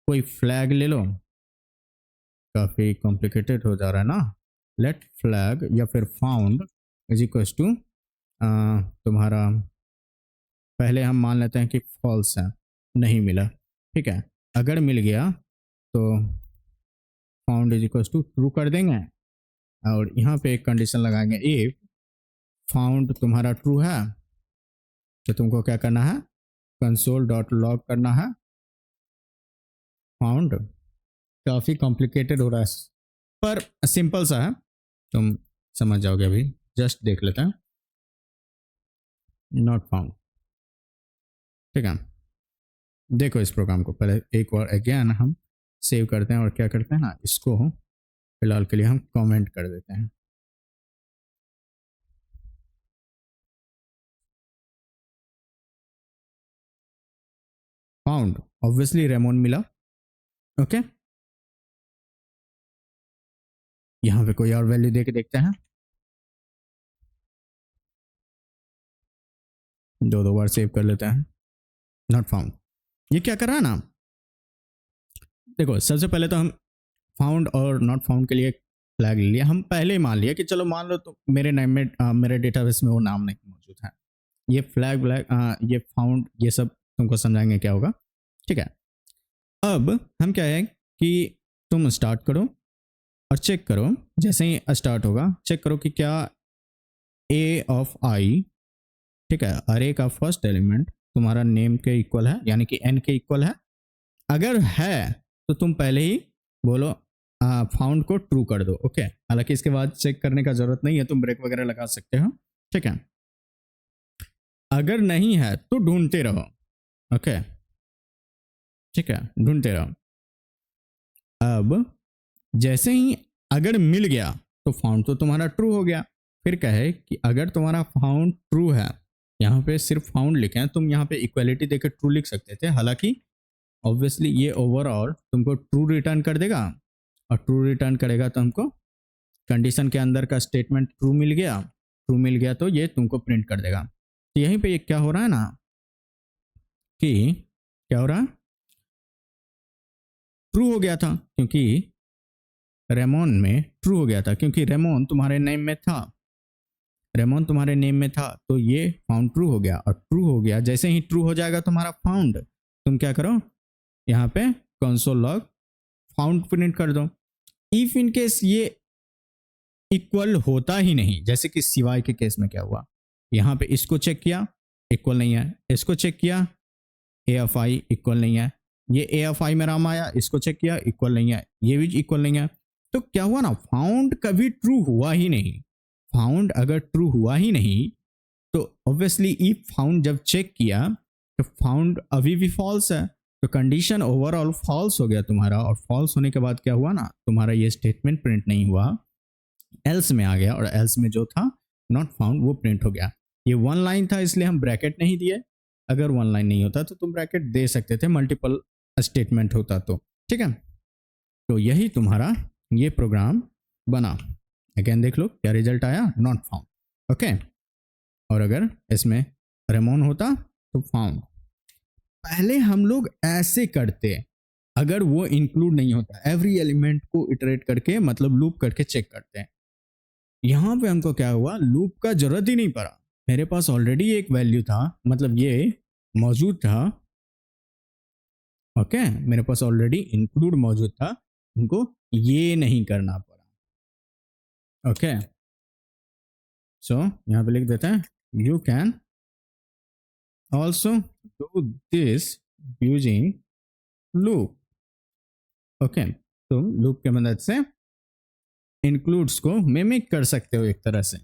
कोई फ्लैग ले लो, काफ़ी कॉम्प्लिकेटेड हो जा रहा है ना, लेट फ्लैग या फिर फाउंड इज इक्वल टू तुम्हारा, पहले हम मान लेते हैं कि फॉल्स है, नहीं मिला, ठीक है, अगर मिल गया तो found is equal to true कर देंगे, और यहाँ पे एक कंडीशन लगाएंगे, इफ फाउंड तुम्हारा ट्रू है तो तुमको क्या करना है, कंसोल डॉट लॉग करना है फाउंड। काफ़ी कॉम्प्लिकेटेड हो रहा है पर सिंपल सा है, तुम समझ जाओगे, अभी जस्ट देख लेते हैं, नॉट फाउंड, ठीक है। देखो इस प्रोग्राम को पहले एक बार अगेन हम सेव करते हैं, और क्या करते हैं ना, इसको फिलहाल के लिए हम कमेंट कर देते हैं, फाउंड ऑब्वियसली रेमोन मिला, ओके। यहाँ पे कोई और वैल्यू दे के देखते हैं, दो बार सेव कर लेते हैं, नॉट फाउंड। ये क्या कर रहा है ना, देखो सबसे पहले तो हम फाउंड और नॉट फाउंड के लिए फ्लैग ले लिया, हम पहले ही मान लिया कि चलो मान लो तो मेरे नाम में मेरे डेटाबेस में वो नाम नहीं मौजूद है, ये फ्लैग ये फाउंड ये सब तुमको समझाएंगे क्या होगा, ठीक है। अब हम क्या है कि तुम स्टार्ट करो और चेक करो, जैसे ही स्टार्ट होगा चेक करो कि क्या ए ऑफ आई, ठीक है, अरे का फर्स्ट एलिमेंट तुम्हारा नेम के इक्वल है, यानी कि एन के इक्वल है, अगर है तो तुम पहले ही बोलो फाउंड को ट्रू कर दो, ओके, हालांकि इसके बाद चेक करने का जरूरत नहीं है, तुम ब्रेक वगैरह लगा सकते हो, ठीक है। अगर नहीं है तो ढूंढते रहो, ओके, ठीक है, ढूंढते रहो। अब जैसे ही अगर मिल गया तो फाउंड तो तुम्हारा ट्रू हो गया, फिर कहे कि अगर तुम्हारा फाउंड ट्रू है, यहाँ पे सिर्फ फाउंड लिखे हैं, तुम यहाँ पे इक्वालिटी देकर ट्रू लिख सकते थे, हालांकि ऑब्वियसली ये ओवरऑल तुमको ट्रू रिटर्न कर देगा, और ट्रू रिटर्न करेगा तो हमको कंडीशन के अंदर का स्टेटमेंट ट्रू मिल गया, ट्रू मिल गया तो ये तुमको प्रिंट कर देगा। तो यहीं पे ये क्या हो रहा है ना, कि क्या हो रहा है, ट्रू हो गया था, क्योंकि रेमोन में ट्रू हो गया था, क्योंकि रेमोन तुम्हारे नेम में था, रेमोन तुम्हारे नेम में था, तो ये फाउंड ट्रू हो गया, और ट्रू हो गया जैसे ही ट्रू हो जाएगा तुम्हारा फाउंड, तुम क्या करो, यहाँ पे कंसोल लॉग फाउंड प्रिंट कर दो। इफ इन केस ये इक्वल होता ही नहीं, जैसे कि सिवाय के केस में क्या हुआ, यहाँ पे इसको चेक किया इक्वल नहीं है, इसको चेक किया ए एफ आई इक्वल नहीं है, ये ए एफ आई में नाम आया, इसको चेक किया इक्वल नहीं है, ये भी इक्वल नहीं है, तो क्या हुआ ना, फाउंड कभी ट्रू हुआ ही नहीं। फाउंड अगर ट्रू हुआ ही नहीं तो ऑब्वियसली इफ फाउंड जब चेक किया तो फाउंड अभी भी फॉल्स है, तो कंडीशन ओवरऑल फॉल्स हो गया तुम्हारा, और फॉल्स होने के बाद क्या हुआ ना, तुम्हारा ये स्टेटमेंट प्रिंट नहीं हुआ, एल्स में आ गया, और एल्स में जो था नॉट फाउंड वो प्रिंट हो गया। ये वन लाइन था इसलिए हम ब्रैकेट नहीं दिए, अगर वन लाइन नहीं होता तो तुम ब्रैकेट दे सकते थे, मल्टीपल स्टेटमेंट होता तो, ठीक है। तो यही तुम्हारा ये प्रोग्राम बना, अगेन देख लो क्या रिजल्ट आया, नॉट फाउंड, ओके। और अगर इसमें रेमोन होता तो फाउंड। पहले हम लोग ऐसे करते, अगर वो इंक्लूड नहीं होता, एवरी एलिमेंट को इटरेट करके मतलब लूप करके चेक करते हैं, यहाँ पे हमको क्या हुआ, लूप का जरूरत ही नहीं पड़ा, मेरे पास ऑलरेडी एक वैल्यू था, मतलब ये मौजूद था, ओके, मेरे पास ऑलरेडी इंक्लूड मौजूद था, उनको ये नहीं करना पड़ा, ओके। सो यहाँ पे लिख देते हैं, you can also do this using loop. Okay, तो लूप के मदद से इंक्लूड्स को मिमिक कर सकते हो एक तरह से।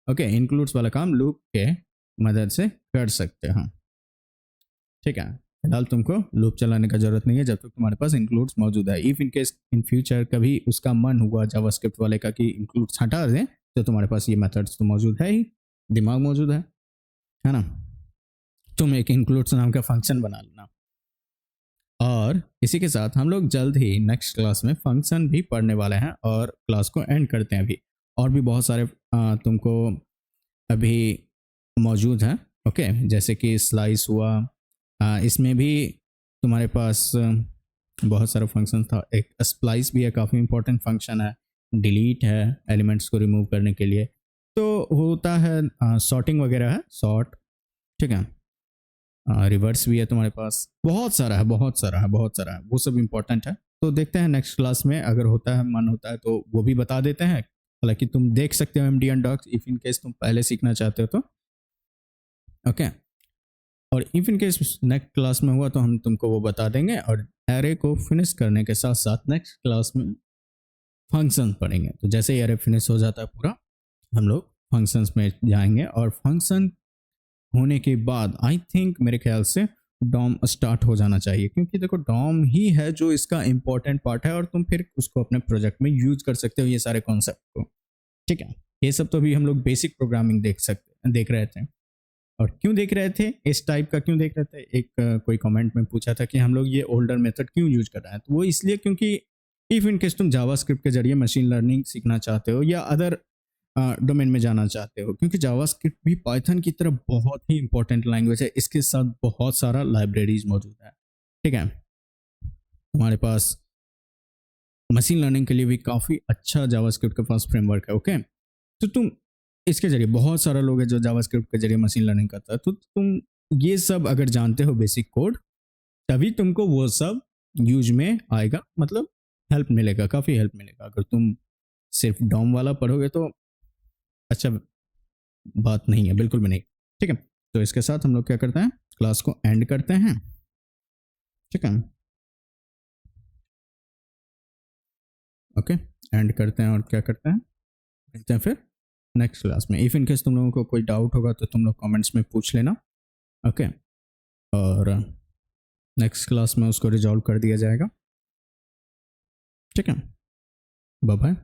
ओके, इंक्लूड्स वाला काम लूप के मदद से कर सकते हो। ठीक है, फिलहाल तुमको लूप चलाने का जरूरत नहीं है जब तक तुम्हारे पास इंक्लूड्स मौजूद है। If in case in future कभी उसका मन हुआ जावास्क्रिप्ट वाले का कि इंक्लूड्स हटा दें, तो तुम्हारे पास ये मेथड्स तो मौजूद है ही, दिमाग मौजूद है ना। तुम एक इंक्लूड्स नाम का फंक्शन बना लेना। और इसी के साथ हम लोग जल्द ही नेक्स्ट क्लास में फंक्शन भी पढ़ने वाले हैं और क्लास को एंड करते हैं अभी। और भी बहुत सारे तुमको अभी मौजूद हैं। ओके, जैसे कि स्लाइस हुआ, इसमें भी तुम्हारे पास बहुत सारा फंक्शन था। एक स्प्लाइस भी है, काफ़ी इंपॉर्टेंट फंक्शन है। डिलीट है, एलिमेंट्स को रिमूव करने के लिए। तो होता है सॉर्टिंग वगैरह है, सॉर्ट। ठीक है, रिवर्स भी है तुम्हारे पास। बहुत सारा है, बहुत सारा है, बहुत सारा है, वो सब इंपॉर्टेंट है। तो देखते हैं नेक्स्ट क्लास में, अगर होता है मन होता है तो वो भी बता देते हैं। हालांकि तुम देख सकते हो MDN docs if in case तुम पहले सीखना चाहते हो तो। ओके, और if in case next class में हुआ तो हम तुमको वो बता देंगे। और एरे को फिनिश करने के साथ साथ नेक्स्ट क्लास में फंक्शन पढ़ेंगे। तो जैसे ही एरे फिनिश हो जाता है पूरा, हम लोग फंक्शंस में जाएंगे। और फंक्शन होने के बाद आई थिंक मेरे ख्याल से डॉम स्टार्ट हो जाना चाहिए, क्योंकि देखो डॉम ही है जो इसका इंपॉर्टेंट पार्ट है और तुम फिर उसको अपने प्रोजेक्ट में यूज कर सकते हो ये सारे कॉन्सेप्ट को। ठीक है, ये सब तो भी हम लोग बेसिक प्रोग्रामिंग देख रहे थे। और क्यों देख रहे थे, इस टाइप का क्यों देख रहे थे, एक कोई कमेंट में पूछा था कि हम लोग ये ओल्डर मेथड क्यों यूज कर रहे हैं। तो वो इसलिए क्योंकि इफ इन केस तुम जावास्क्रिप्ट के जरिए मशीन लर्निंग सीखना चाहते हो या अदर डोमेन में जाना चाहते हो, क्योंकि जावास्क्रिप्ट भी पाइथन की तरह बहुत ही इंपॉर्टेंट लैंग्वेज है। इसके साथ बहुत सारा लाइब्रेरीज मौजूद है। ठीक है, तुम्हारे पास मशीन लर्निंग के लिए भी काफ़ी अच्छा जावास्क्रिप्ट का पास फ्रेमवर्क है। ओके, तो तुम इसके जरिए, बहुत सारा लोग है जो जावास्क्रिप्ट के जरिए मशीन लर्निंग करता है, तो तुम ये सब अगर जानते हो बेसिक कोड, तभी तुमको वो सब यूज में आएगा, मतलब हेल्प मिलेगा, काफ़ी हेल्प मिलेगा। अगर तुम सिर्फ डॉम वाला पढ़ोगे तो अच्छा बात नहीं है, बिल्कुल भी नहीं। ठीक है, तो इसके साथ हम लोग क्या करते हैं, क्लास को एंड करते हैं। ठीक है, ओके, एंड करते हैं और क्या करते हैं, मिलते हैं फिर नेक्स्ट क्लास में। इफ इन केस तुम लोगों को कोई डाउट होगा तो तुम लोग कमेंट्स में पूछ लेना। ओके, और नेक्स्ट क्लास में उसको रिजॉल्व कर दिया जाएगा। ठीक है, बाय बाय।